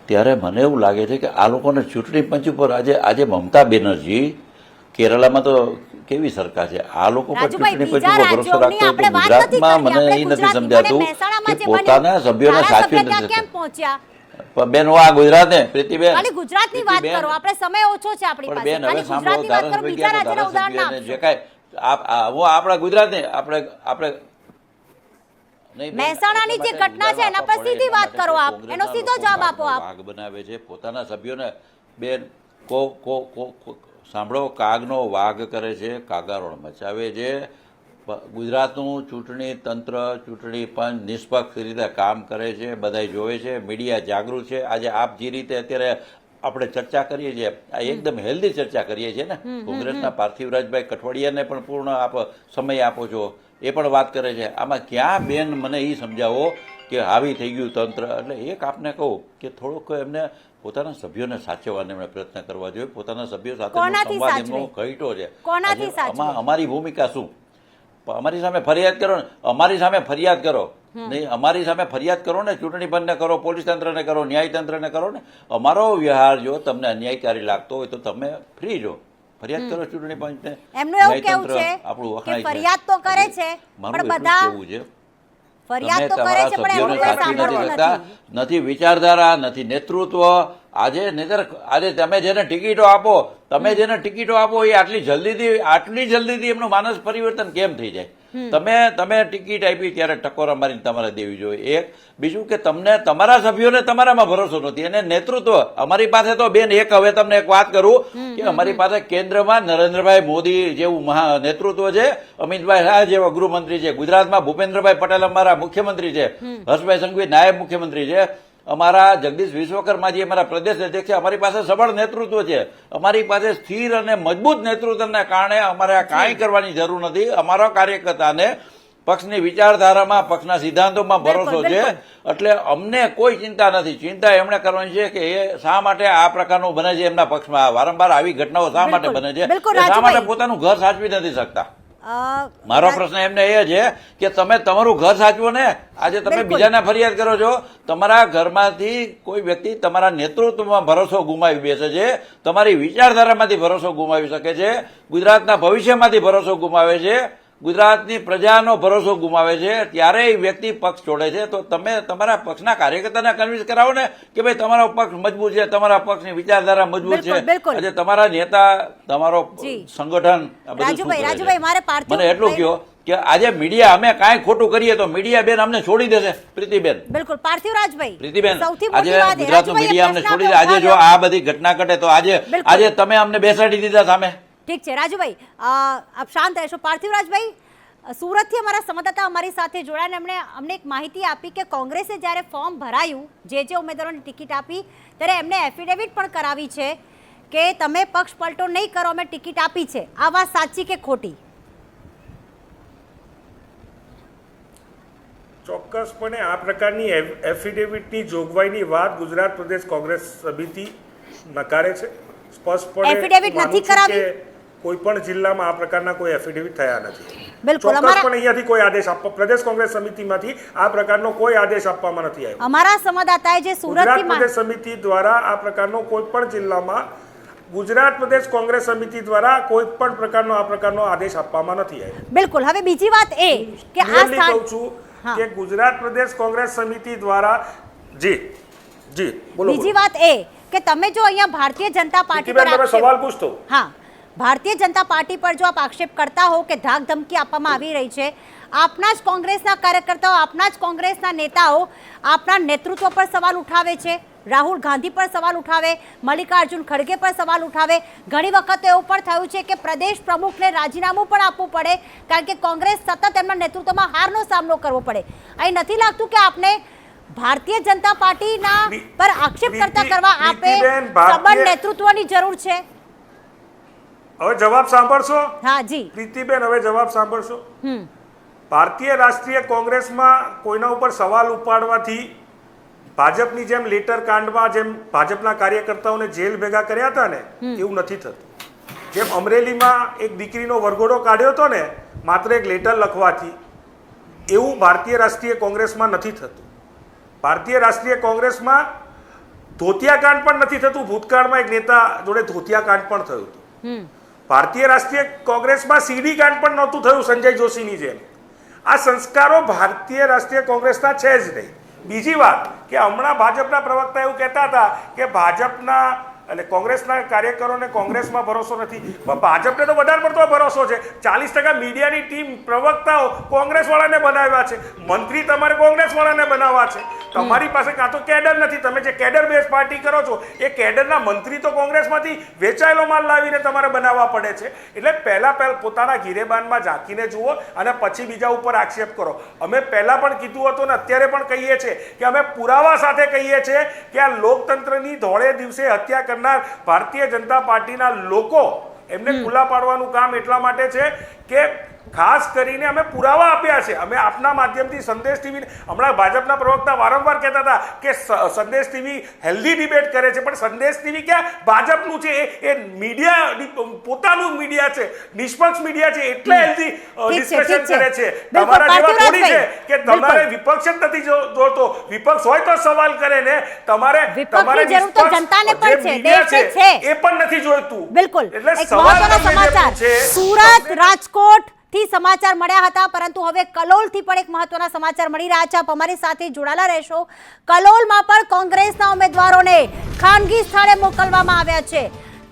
E: ત્યારે મને એવું લાગે છે કે આ લોકોને ચૂંટણી પંચ ઉપર આજે મમતા બેનર્જી કેરળમાં તો કેવી સરકાર છે, આ લોકો પર ચૂંટણી પંચ ઉપર ભરોસો રાખતો હોય તો ગુજરાતમાં મને એ નથી સમજાતું કે પોતાના સભ્યોને સાચવી નથી. બેન, હું આ ગુજરાત ને પ્રીતિબેન,
A: ખાલી ગુજરાતની વાત કરો, આપણે સમય ઓછો છે આપણી પાસે.
E: બેન, હવે સાંભળો, ધારાસભ્યને જે કાંઈ હું આપણા ગુજરાતને આપણે
A: મહેસાણાની જે ઘટના છે એના પર સીધી વાત કરો, આપ એનો સીધો જવાબ આપો. આપ
E: વાઘ બનાવે છે પોતાના સભ્યોને. બેન, સાંભળો, કાગનો વાઘ કરે છે, કાગારોળ મચાવે છે. ગુજરાતનું ચૂંટણી તંત્ર, ચૂંટણી પંચ નિષ્પક્ષ રીતે કામ કરે છે, બધાય જોવે છે, મીડિયા જાગૃત છે. આજે આપ જે રીતે અત્યારે આપણે ચર્ચા કરીએ છીએ, આ એકદમ હેલ્ધી ચર્ચા કરીએ છીએ ને. કોંગ્રેસના પાર્થિવરાજભાઈ કઠવાડિયાને પણ પૂર્ણ સમય આપો છો, એ પણ વાત કરે છે. આમાં ક્યાં બેન મને એ સમજાવો કે હાવી થઈ ગયું તંત્ર? એટલે એક આપને કહું કે થોડોક એમને પોતાના સભ્યોને સાચવવાને એમણે પ્રયત્ન કરવા જોઈએ. પોતાના સભ્યો સાથે સંવાદ એમનો ઘટ્યો છે. અમારી ભૂમિકા શું? અમારી સામે ફરિયાદ કરો ને, અમારી સામે ફરિયાદ કરો નહીં, અમારી સામે ફરિયાદ કરો ને, ચૂંટણી પંચને કરો, પોલીસ તંત્રને કરો, ન્યાય તંત્રને કરો ને. અમારો વ્યવહાર જો તમને અન્યાયકારી લાગતો હોય તો તમે ફ્રી જો ફરિયાદ કરો ચૂંટણી પંચને.
A: એમનું એવું કેવું છે કે ફરિયાદ તો કરે છે પણ બધા
E: કેવું છે,
A: ફરિયાદ તો કરે છે પણ એવું કોઈ સાંભળતું નથી.
E: નથી વિચારધારા, નથી નેતૃત્વ. આજે તમે જેને ટિકિટો આપો એ આટલી જલ્દીથી એમનું માનસ પરિવર્તન કેમ થઈ જાય? તમે ટિકિટ આપી ત્યારે ટકોરા મારીને તમારે દેવી જોઈએ. એક બીજું કે તમને તમારા સભ્યોને તમારામાં ભરોસો નથી અને નેતૃત્વ. અમારી પાસે તો બેન હવે તમને એક વાત કરું કે અમારી પાસે કેન્દ્રમાં નરેન્દ્રભાઈ મોદી જેવું નેતૃત્વ છે, અમિતભાઈ શાહ જેવા ગૃહમંત્રી છે, ગુજરાતમાં ભૂપેન્દ્રભાઈ પટેલ અમારા મુખ્યમંત્રી છે, હર્ષભાઈ સંઘવી નાયબ મુખ્યમંત્રી છે, અમારા જગદીશ વિશ્વકર્માજી અમારા પ્રદેશ અધ્યક્ષ છે. અમારી પાસે સબળ નેતૃત્વ છે, અમારી પાસે સ્થિર અને મજબૂત નેતૃત્વને કારણે અમારે આ કાંઈ કરવાની જરૂર નથી. અમારા કાર્યકર્તાને પક્ષની વિચારધારામાં, પક્ષના સિદ્ધાંતોમાં ભરોસો છે. એટલે અમને કોઈ ચિંતા નથી. ચિંતા એમણે કરવાની છે કે એ શા માટે આ પ્રકારનું બને છે, એમના પક્ષમાં વારંવાર આવી ઘટનાઓ શા માટે બને છે, શા માટે પોતાનું ઘર સાચવી નથી શકતા. મારો પ્રશ્ન એમને એ છે કે તમે તમારું ઘર સાચવો ને. આજે તમે બીજાને ફરિયાદ કરો છો. તમારા ઘરમાંથી કોઈ વ્યક્તિ તમારા નેતૃત્વમાં ભરોસો ગુમાવી બેસે છે, તમારી વિચારધારામાંથી ભરોસો ગુમાવી શકે છે, ગુજરાતના ભવિષ્યમાંથી ભરોસો ગુમાવે છે, ગુજરાતની પ્રજાનો ભરોસો ગુમાવે છે, ત્યારે એ વ્યક્તિ પક્ષ છોડે છે. તો તમે તમારા પક્ષના કાર્યકર્તાને કન્વિન્સ કરાવો ને કે ભાઈ તમારો પક્ષ મજબૂત છે, તમારા પક્ષની વિચારધારા મજબૂત છે. આજે તમારા નેતા, તમારો સંગઠન, મને એટલું કહો કે આજે મીડિયા, અમે કાંઈ ખોટું કરીએ તો મીડિયા બેન અમને છોડી દેશે. પ્રીતિબેન,
A: બિલકુલ પાર્થિવરાજભાઈ,
E: પ્રીતિબેન, આજે ગુજરાતનું મીડિયા અમને છોડી દે. આજે જો આ બધી ઘટના ઘટે તો આજે તમે અમને બેસાડી દીધા સામે.
A: ઠીક છે રાજુભાઈ, આપ શાંત રહેશો. પાર્થિવરાજભાઈ, સુરતથી અમારા સંવાદદાતા અમારી સાથે જોડાઈને એમણે અમને એક માહિતી આપી કે કોંગ્રેસે જ્યારે ફોર્મ ભરાયું, જે ઉમેદવારોને ટિકિટ આપી, ત્યારે એમને એફિડેવિટ પણ કરાવી છે કે તમે પક્ષ પલટો નહીં કરો, અમે ટિકિટ આપી છે. આ વાત સાચી કે ખોટી?
D: ચોક્કસપણે આ પ્રકારની એફિડેવિટની જોગવાઈની વાત ગુજરાત પ્રદેશ કોંગ્રેસ સમિતિ નકારે છે. સ્પષ્ટપણે
A: એફિડેવિટ નથી કરાવી.
D: કોઈ પણ જિલ્લામાં આ પ્રકારના કોઈ એફિડેવિટ થયા નથી.
A: બિલકુલ,
D: ચોક્કસપણે અહીંયાથી કોઈ આદેશ આપવા, પ્રદેશ કોંગ્રેસ સમિતિમાંથી આ પ્રકારનો કોઈ આદેશ આપવામાં નથી આવ્યો.
A: અમારા સંવાદદાતાએ જે સુરતથી
D: ગુજરાત પ્રદેશ સમિતિ દ્વારા આ પ્રકારનો કોઈ પણ જિલ્લામાં, ગુજરાત પ્રદેશ કોંગ્રેસ સમિતિ દ્વારા કોઈ પણ પ્રકારનો આ પ્રકારનો આદેશ આપવામાં નથી આવ્યો.
A: બિલકુલ. હવે બીજી વાત એ કે આ સ્થાન,
D: કહું છું કે ગુજરાત પ્રદેશ કોંગ્રેસ સમિતિ દ્વારા જી બોલો.
A: બીજી વાત એ કે તમે જો અહીંયા ભારતીય જનતા પાર્ટી પર
D: સવાલ પૂછતો,
A: હા, ભારતીય જનતા પાર્ટી પર જો આપ આક્ષેપ કરતા હો કે ધાક ધમકી આપવામાં આવી રહી છે, આપના જ કોંગ્રેસના કાર્યકર્તાઓ, આપના જ કોંગ્રેસના નેતાઓ આપના નેતૃત્વ પર સવાલ ઉઠાવે છે, રાહુલ ગાંધી પર સવાલ ઉઠાવે, મલ્લિકાર્જુન ખડગે પર સવાલ ઉઠાવે. ઘણી વખત એવું પણ થયું છે કે પ્રદેશ પ્રમુખને રાજીનામું પણ આપવું પડે કારણ કે કોંગ્રેસ સતત એમના નેતૃત્વમાં હારનો સામનો કરવો પડે. અહીં નથી લાગતું કે આપને ભારતીય જનતા પાર્ટીના પર આક્ષેપ કરવા આપે સબળ નેતૃત્વની જરૂર છે?
D: હવે જવાબ સાંભળશો?
A: હા જી
D: પ્રીતિબેન, હવે જવાબ સાંભળશો. ભારતીય રાષ્ટ્રીય કોંગ્રેસમાં કોઈના ઉપર સવાલ ઉપાડવાથી ભાજપની જેમ લેટર કાંડમાં જેમ ભાજપના કાર્યકર્તાઓને જેલ ભેગા કર્યા હતા ને, એવું નથી થતું. જેમ અમરેલીમાં એક દીકરીનો વરઘોડો કાઢ્યો હતો ને માત્ર એક લેટર લખવાથી, એવું ભારતીય રાષ્ટ્રીય કોંગ્રેસમાં નથી થતું. ભારતીય રાષ્ટ્રીય કોંગ્રેસમાં ધોતિયાકાંડ પણ નથી થતું. ભૂતકાળમાં એક નેતા જોડે ધોતિયાકાંડ પણ થયું હતું. ભારતીય રાષ્ટ્રીય કોંગ્રેસમાં સીડી કાંડ પણ નહોતું થયું સંજય જોશીની જેમ. આ સંસ્કારો ભારતીય રાષ્ટ્રીય કોંગ્રેસના છે જ નહીં. બીજી વાત કે હમણાં ભાજપના પ્રવક્તા એવું કહેતા હતા કે ભાજપના એટલે કોંગ્રેસના કાર્યકરોને કોંગ્રેસમાં ભરોસો નથી. ભાજપને તો વધારે પડતો ભરોસો છે. 40% મીડિયાની ટીમ, પ્રવક્તાઓ કોંગ્રેસવાળાને બનાવ્યા છે, મંત્રી તમારે કોંગ્રેસવાળાને બનાવવા છે. તમારી પાસે કાં તો કેડર નથી. તમે જે કેડર બેઝ પાર્ટી કરો છો એ કેડરના મંત્રી તો કોંગ્રેસમાંથી વેચાયેલો માલ લાવીને તમારે બનાવવા પડે છે. એટલે પહેલાં પોતાના ગિરેબાનમાં ઝાંકીને જુઓ અને પછી બીજા ઉપર આક્ષેપ કરો. અમે પહેલાં પણ કીધું હતું ને અત્યારે પણ કહીએ છીએ કે અમે પુરાવા સાથે કહીએ છીએ કે આ લોકતંત્રની ધોળે દિવસે હત્યા કરનાર ભારતીય જનતા પાર્ટીના લોકો, એમને ખુલ્લા પાડવાનું કામ એટલા માટે છે કે ખાસ કરીને અમે પુરાવા આપ્યા છે. અમે આપના માધ્યમથી સંદેશ ટીવી, હમણાં ભાજપના પ્રવક્તા વારંવાર કહેતા હતા કે સંદેશ ટીવી હેલ્ધી ડિબેટ કરે છે, પણ સંદેશ ટીવી ક્યાં ભાજપનું છે, એ મીડિયા પોતાનું મીડિયા છે, નિષ્પક્ષ મીડિયા છે, એટલે હેલ્ધી ડિસ્કશન કરે છે. તમારા જેવા થોડી છે કે તમારે વિપક્ષ જ નથી જોતો. વિપક્ષ હોય તો સવાલ કરે ને, તમારે
A: જનતાને પણ છે, દેશ છે,
D: એ પણ નથી જોઈતું.
A: બિલકુલ.
D: એટલે
A: સમાચાર સુરત, રાજકોટ થી સમાચાર મળ્યા હતા, પરંતુ હવે કલોલથી પણ એક મહત્વના સમાચાર મળી રહ્યા છે. આપ અમારી સાથે જોડાયેલા રહેશો. કલોલમાં પણ કોંગ્રેસના ઉમેદવારોને ખાનગી સ્થળે મોકલવામાં આવ્યા છે.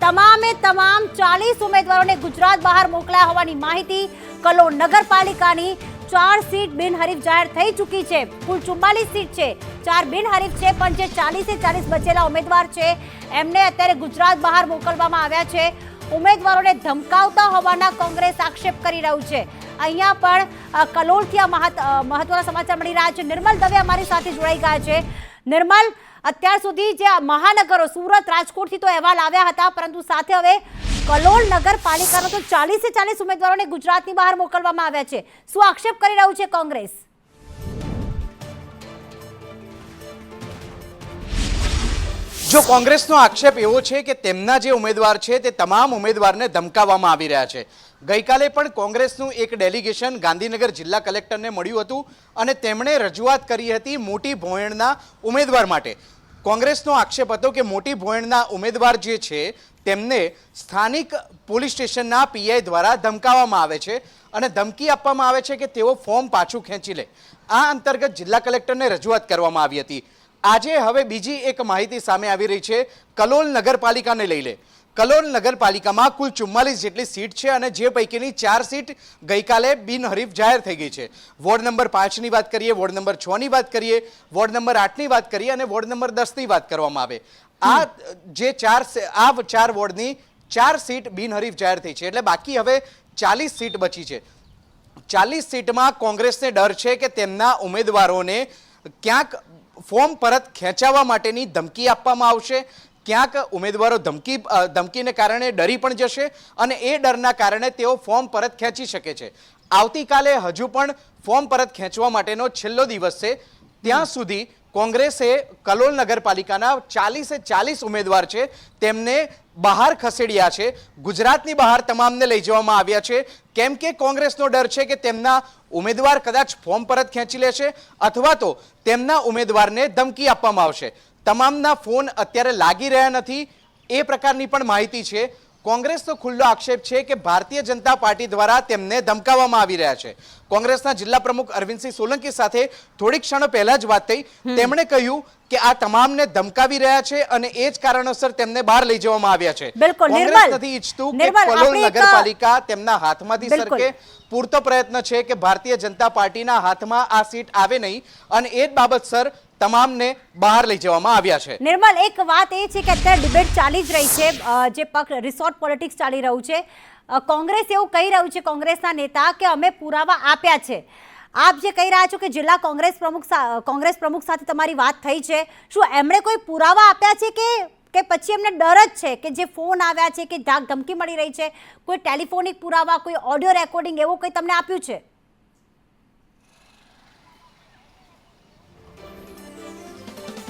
A: તમામે તમામ 40 ઉમેદવારોને ગુજરાત બહાર મોકલાયા હોવાની માહિતી. કલોલ નગરપાલિકાની 4 સીટ બિનહરીફ જાહેર થઈ ચૂકી છે. કુલ 44 સીટ છે, 4 બિનહરીફ છે, પણ જે 40 બચેલા ઉમેદવાર છે એમને અત્યારે ગુજરાત બહાર મોકલવામાં આવ્યા છે. ઉમેદવારોને ધમકાવતા હોવાના કોંગ્રેસ આક્ષેપ કરી રહ્યું છે. અહીંયા પણ કલોલથી આ મહત્વના સમાચાર મળી રહ્યા છે. નિર્મલ દવે અમારી સાથે જોડાઈ ગયા છે. નિર્મલ, અત્યાર સુધી જે મહાનગરો સુરત, રાજકોટથી તો અહેવાલ આવ્યા હતા, પરંતુ સાથે હવે કલોલ નગરપાલિકાનો તો 40 ઉમેદવારોને ગુજરાતની બહાર મોકલવામાં આવ્યા છે. શું આક્ષેપ કરી રહ્યું છે કોંગ્રેસ?
I: જો કોંગ્રેસનો આક્ષેપ એવો છે કે તેમના જે ઉમેદવાર છે તે તમામ ઉમેદવારને ધમકાવવામાં આવી રહ્યા છે. ગઈકાલે પણ કોંગ્રેસનું એક ડેલિગેશન ગાંધીનગર જિલ્લા કલેક્ટરને મળ્યું હતું અને તેમણે રજૂઆત કરી હતી મોટી ભોયણના ઉમેદવાર માટે. કોંગ્રેસનો આક્ષેપ હતો કે મોટી ભોયણના ઉમેદવાર જે છે તેમને સ્થાનિક પોલીસ સ્ટેશનના પીઆઈ દ્વારા ધમકાવવામાં આવે છે અને ધમકી આપવામાં આવે છે કે તેઓ ફોર્મ પાછું ખેંચી લે. આ અંતર્ગત જિલ્લા કલેક્ટરને રજૂઆત કરવામાં આવી હતી. આજે હવે બીજી એક માહિતી સામે આવી રહી છે કલોલ નગરપાલિકાને લઈ લે. કલોલ નગરપાલિકામાં કુલ 44 જેટલી સીટ છે અને જે પૈકીની 4 સીટ ગઈકાલે બિનહરીફ જાહેર થઈ ગઈ છે. વોર્ડ નંબર 5ની વાત કરીએ, વોર્ડ નંબર 6ની વાત કરીએ, વોર્ડ નંબર 8ની વાત કરીએ અને વોર્ડ નંબર 10ની વાત કરવામાં આવે. આ 4 વોર્ડની 4 સીટ બિનહરીફ જાહેર થઈ છે એટલે બાકી હવે 40 સીટ બચી છે. 40 સીટમાં કોંગ્રેસને ડર છે કે તેમના ઉમેદવારોને ક્યાંક ફોર્મ પરત ખેંચાવવા માટેની ધમકી આપવામાં આવશે, ક્યાંક ઉમેદવારો ધમકીને કારણે ડરી પણ જશે અને એ ડરના કારણે તેઓ ફોર્મ પરત ખેંચી શકે છે. આવતીકાલે હજુ પણ ફોર્મ પરત ખેંચવા માટેનો છેલ્લો દિવસ છે. ત્યાં સુધી કોંગ્રેસે કલોલ નગરપાલિકાના 40 ઉમેદવાર છે તેમને બહાર ખસેડ્યા છે. ગુજરાતની બહાર તમામને લઈ જવામાં આવ્યા છે કેમ કે કોંગ્રેસનો ડર છે કે તેમના ઉમેદવાર કદાચ ફોર્મ પરત ખેંચી લેશે અથવા તો તેમના ઉમેદવારને ધમકી આપવામાં આવશે. તમામના ફોન અત્યારે લાગી રહ્યા નથી એ પ્રકારની પણ માહિતી છે. કોંગ્રેસનો ખુલ્લો આક્ષેપ છે કે ભારતીય જનતા પાર્ટી દ્વારા તેમને ધમકાવવામાં આવી રહ્યા છે. કોંગ્રેસના જિલ્લા પ્રમુખ અરવિંદસિંહ સોલંકી સાથે થોડી ક્ષણો પહેલા જ વાત થઈ. તેમણે કહ્યું કે આ તમામને ધમકાવી રહ્યા છે અને એ જ કારણોસર તેમને બહાર લઈ જવામાં આવ્યા છે. કોંગ્રેસ નથી ઈચ્છતું કે કલોલ નગરપાલિકા તેમના હાથમાંથી સરકે. પૂરતો પ્રયત્ન છે કે ભારતીય જનતા પાર્ટીના હાથમાં આ સીટ આવે નહીં અને એ જ બાબતસર તમામને બહાર લઈ જવામાં આવ્યા છે.
A: નિર્મલ, એક વાત એ છે કે અત્યારે ડિબેટ ચાલી જ રહી છે, જે પક્ષ રિસોર્ટ પોલિટિક્સ ચાલી રહ્યું છે. કોંગ્રેસ એવું કહી રહ્યું છે, કોંગ્રેસના નેતા, કે અમે પુરાવા આપ્યા છે. આપ જે કહી રહ્યા છો કે જિલ્લા કોંગ્રેસ પ્રમુખ સાથે તમારી વાત થઈ છે, શું એમણે કોઈ પુરાવા આપ્યા છે કે પછી એમને ડર જ છે કે જે ફોન આવ્યા છે કે ધમકી મળી રહી છે, કોઈ ટેલિફોનિક પુરાવા, કોઈ ઓડિયો રેકોર્ડિંગ એવું કંઈ તમને આપ્યું છે?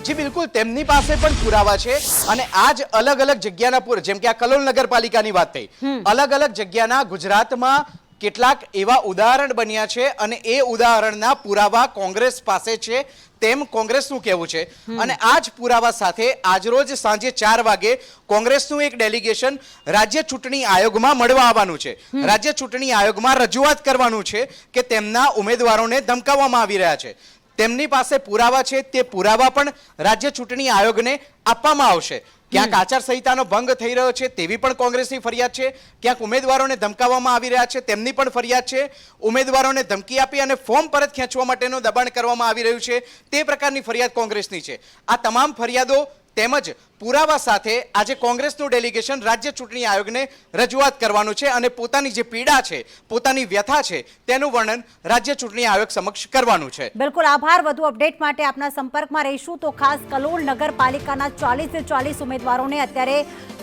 I: જી બિલકુલ, તેમની પાસે પણ પુરાવા છે અને આજ અલગ અલગ જગ્યાના જેમ કે આ કલોલ નગરપાલિકાની વાત થઈ, અલગ અલગ જગ્યાના ગુજરાતમાં કેટલાક એવા ઉદાહરણ બન્યા છે અને એ ઉદાહરણના પુરાવા કોંગ્રેસ પાસે છે તેમ કોંગ્રેસનું કહેવું છે. અને આ જ પુરાવા સાથે આજરોજ સાંજે 4 વાગે કોંગ્રેસનું એક ડેલિગેશન રાજ્ય ચૂંટણી આયોગમાં મળવા આવવાનું છે. રાજ્ય ચૂંટણી આયોગમાં રજૂઆત કરવાનું છે કે તેમના ઉમેદવારોને ધમકાવવામાં આવી રહ્યા છે. તેમની પાસે પુરાવા છે, તે પુરાવા પણ રાજ્ય ચૂંટણી આયોગને આપવામાં આવશે. ક્યાંક આચારસંહિતાનો ભંગ થઈ રહ્યો છે તેવી પણ કોંગ્રેસની ફરિયાદ છે, ક્યાંક ઉમેદવારોને ધમકાવવામાં આવી રહ્યા છે તેમની પણ ફરિયાદ છે, ઉમેદવારોને ધમકી આપી અને ફોર્મ પરત ખેંચવા માટેનું દબાણ કરવામાં આવી રહ્યું છે તે પ્રકારની ફરિયાદ કોંગ્રેસની છે. આ તમામ ફરિયાદો તેમજ પુરાવા સાથે આજે કોંગ્રેસનું ડેલિગેશન રાજ્ય ચૂંટણી આયોગને રજૂઆત કરવાનું છે અને પોતાની જે પીડા છે, પોતાની વ્યથા છે તેનું વર્ણન રાજ્ય ચૂંટણી આયોગ સમક્ષ કરવાનું છે.
A: બિલકુલ, આભાર. વધુ અપડેટ માટે આપના સંપર્કમાં રહીશું. તો ખાસ કલોલ નગરપાલિકાના 40 ઉમેદવારોને અત્યારે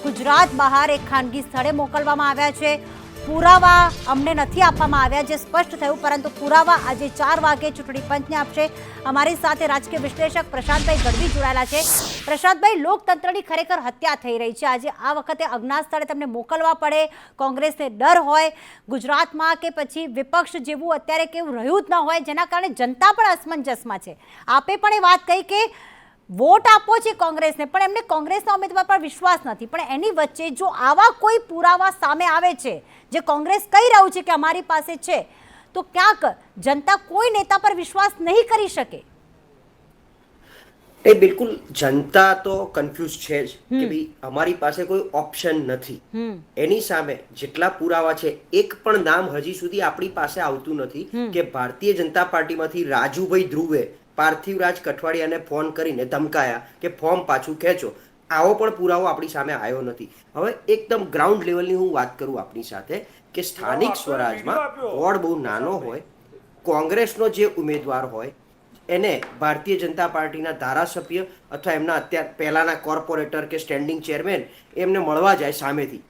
A: ગુજરાત બહાર એક ખાનગી સ્થળે મોકલવામાં આવ્યા છે. પુરાવા અમને નથી આપવામાં આવ્યા, જે સ્પષ્ટ થયું, પરંતુ પુરાવા આજે 4 વાગે ચૂંટણી પંચને આપશે. અમારી સાથે રાજકીય વિશ્લેષક પ્રશાંતભાઈ ગઢવી જોડાયેલા છે. પ્રશાંતભાઈ, લોકતંત્રની ખરેખર હત્યા થઈ રહી છે. આજે આ વખતે અજ્ઞાત સ્થળે તમને મોકલવા પડે, કોંગ્રેસને ડર હોય ગુજરાતમાં કે પછી વિપક્ષ જેવું અત્યારે કેવું રહ્યું જ ન હોય, જેના કારણે જનતા પણ અસમંજસમાં છે. આપે પણ એ વાત કહી કે વોટ આપો છે કોંગ્રેસને, પણ એમને કોંગ્રેસના ઉમેદવાર પર વિશ્વાસ નથી. પણ એની વચ્ચે જો આવા કોઈ પુરાવા સામે આવે છે જે કોંગ્રેસ કહી રહ્યું છે કે અમારી પાસે છે, તો ક્યાંક જનતા કોઈ નેતા પર વિશ્વાસ નહીં કરી શકે.
F: એ બિલકુલ, જનતા તો કન્ફ્યુઝ છે જ કે ભાઈ અમારી પાસે કોઈ ઓપ્શન નથી. એની સામે જેટલા પુરાવા છે, એક પણ નામ હજી સુધી આપણી પાસે આવતું નથી કે ભારતીય જનતા પાર્ટીમાંથી રાજુભાઈ ધ્રુવે પાર્થિવરાજ કઠવાડિયાને ફોન કરીને ધમકાયા કે ફોર્મ પાછું ખેંચો. આવો પણ પુરાવો આપણી સામે આવ્યો નથી. હવે એકદમ ગ્રાઉન્ડ લેવલની હું વાત કરું આપણી સાથે કે સ્થાનિક સ્વરાજમાં વોર્ડ બહુ નાનો હોય, કોંગ્રેસનો જે ઉમેદવાર હોય એને ભારતીય જનતા પાર્ટીના ધારાસભ્ય અથવા એમના અત્યારે પહેલાના કોર્પોરેટર કે સ્ટેન્ડિંગ ચેરમેન એમને મળવા જાય સામેથી,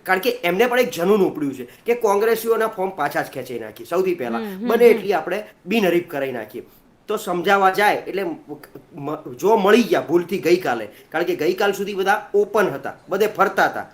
F: કારણ કે એમને પણ એક જનૂન ઉપડ્યું છે કે કોંગ્રેસીઓના ફોર્મ પાછા જ ખેંચી નાખીએ, સૌથી પહેલા બને એટલી આપણે બિનહરીફ કરાવી નાખીએ. તો સમજાવવા જાય એટલે જો મળી ગયા ભૂલથી ગઈકાલે, કારણ કે ગઈકાલ સુધી બધા ઓપન હતા, બધે ફરતા હતા.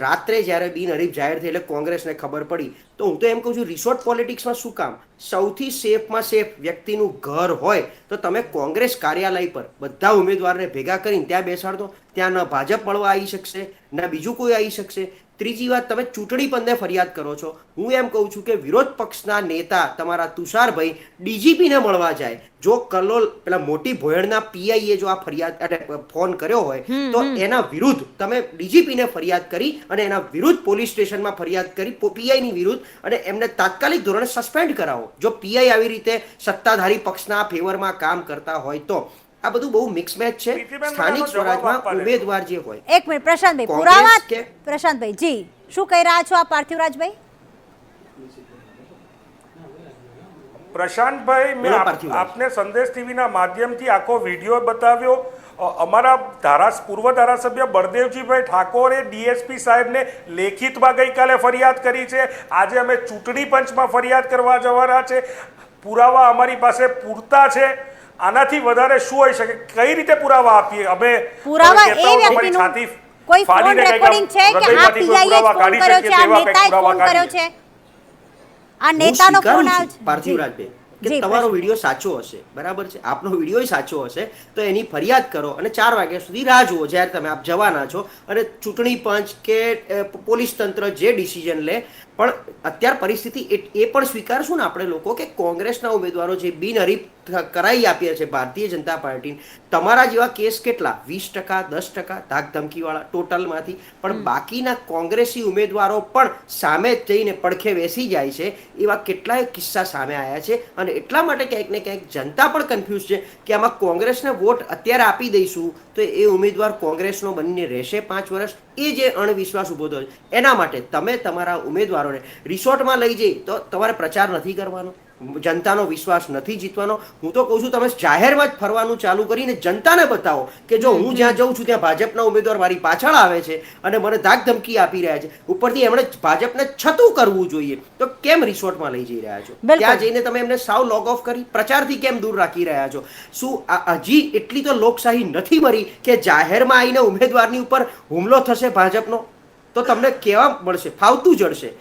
F: રાત્રે જ્યારે બિનહરીફ જાહેર થઈ એટલે કોંગ્રેસને ખબર પડી. તો હું તો એમ કહું છું, રિસોર્ટ પોલિટિક્સમાં શું કામ? સૌથી સેફમાં સેફ વ્યક્તિનું ઘર હોય તો તમે કોંગ્રેસ કાર્યાલય પર બધા ઉમેદવારને ભેગા કરીને ત્યાં બેસાડો. ત્યાં ન ભાજપ મળવા આવી શકશે, ન બીજું કોઈ આવી શકશે. ત્રીજી વાત, તમે ચૂંટણી પંચને ફરિયાદ કરો છો. હું એમ કહું છું કે વિરોધ પક્ષના નેતા તમારા તુષારભાઈ ડીજીપીને મળવા જાય. જો કલોલ પેલા મોટી ભોયડના પીઆઈએ જો આ ફરિયાદ ફોન કર્યો હોય તો એના વિરુદ્ધ તમે ડીજીપીને ફરિયાદ કરી અને એના વિરુદ્ધ પોલીસ સ્ટેશનમાં ફરિયાદ કરી પીઆઈની વિરુદ્ધ, અને એમને તાત્કાલિક ધોરણે સસ્પેન્ડ કરાવો. જો પીઆઈ આવી રીતે સત્તાધારી પક્ષના ફેવરમાં કામ કરતા હોય તો આ બધું બહુ મિક્સ મેચ છે. સ્થાનિક સ્વરાજમાં ઉમેદવાર જે હોય.
A: એક મિનિટ પ્રશાંતભાઈ, પુરાવા પ્રશાંતભાઈ જી શું કહી રહ્યા છો આપ પાર્થિવરાજભાઈ?
D: પ્રશાંતભાઈ, મેં આપને સંદેશ ટીવીના માધ્યમથી આખો વિડીયો બતાવ્યો. અમારા પૂર્વ ધારાસભ્ય બળદેવજીભાઈ ઠાકોરે ડીએસપી સાહેબને લેખિતમાં ગઈકાલે ફરિયાદ કરી છે. આજે અમે ચૂંટણી પંચમાં ફરિયાદ કરવા જવાના છે. પુરાવા અમારી પાસે પૂરતા છે. આનાથી વધારે શું હોઈ શકે? કઈ રીતે પુરાવા આપીએ અમે?
A: પુરાવા એ વ્યક્તિનું કોઈ ફોન રેકોર્ડિંગ છે કે આ પીઆઈએ ફોન કર્યો છે, આ નેતાએ ફોન કર્યો છે, આ નેતાનો ફોન આવ્યો છે?
F: પાર્થિવરાજભાઈ, કે તમારો વિડીયો સાચો હશે, બરાબર છે, આપનો વિડીયો સાચો હશે તો એની ફરિયાદ કરો અને 4 વાગ્યા સુધી રાહ જુઓ જ્યારે તમે આપ જવાના છો. અને ચૂંટણી પંચ કે પોલીસ તંત્ર જે ડિસિઝન લે, પણ અત્યારે પરિસ્થિતિ એ પણ સ્વીકારશું ને આપણે લોકો કે કોંગ્રેસના ઉમેદવારો જે બિનહરીફ કરાવી આપ્યા છે ભારતીય જનતા પાર્ટી, તમારા જેવા કેસ કેટલા 20%, 10% ધાકધમકીવાળા ટોટલમાંથી, પણ બાકીના કોંગ્રેસી ઉમેદવારો પણ સામે જઈને પડખે બેસી જાય છે. એવા કેટલાય કિસ્સા સામે આવ્યા છે. અને એટલા માટે ક્યાંક ને ક્યાંક જનતા પણ કન્ફ્યુઝ છે કે આમાં કોંગ્રેસને વોટ અત્યારે આપી દઈશું તો એ ઉમેદવાર કોંગ્રેસનો બનીને રહેશે 5 વર્ષ. એ જે અણવિશ્વાસ ઊભો થયો એના માટે તમે તમારા ઉમેદવારોને રિસોર્ટમાં લઈ જઈ તો તમારે પ્રચાર નથી કરવાનો, જનતાનો વિશ્વાસ નથી જીતવાનો. હું તો કહું છું તમે જાહેરમાં જ ફરવાનું ચાલુ કરીને જનતાને બતાવો કે જો હું જ્યાં જઉં છું ત્યાં ભાજપના ઉમેદવાર મારી પાછળ આવે છે અને મને ધાક ધમકી આપી રહ્યા છે. ઉપરથી એમણે ભાજપને છતું કરવું જોઈએ તો કેમ રિસોર્ટમાં લઈ જઈ રહ્યા છો? ત્યાં જઈને તમે એમને સાવ લોગ ઓફ કરી પ્રચારથી કેમ દૂર રાખી રહ્યા છો? શું હજી એટલી તો લોકશાહી નથી મરી કે જાહેરમાં આવીને ઉમેદવારની ઉપર હુમલો થશે ભાજપનો તો તમને કેવા મળશે? ફાવતું જડશે.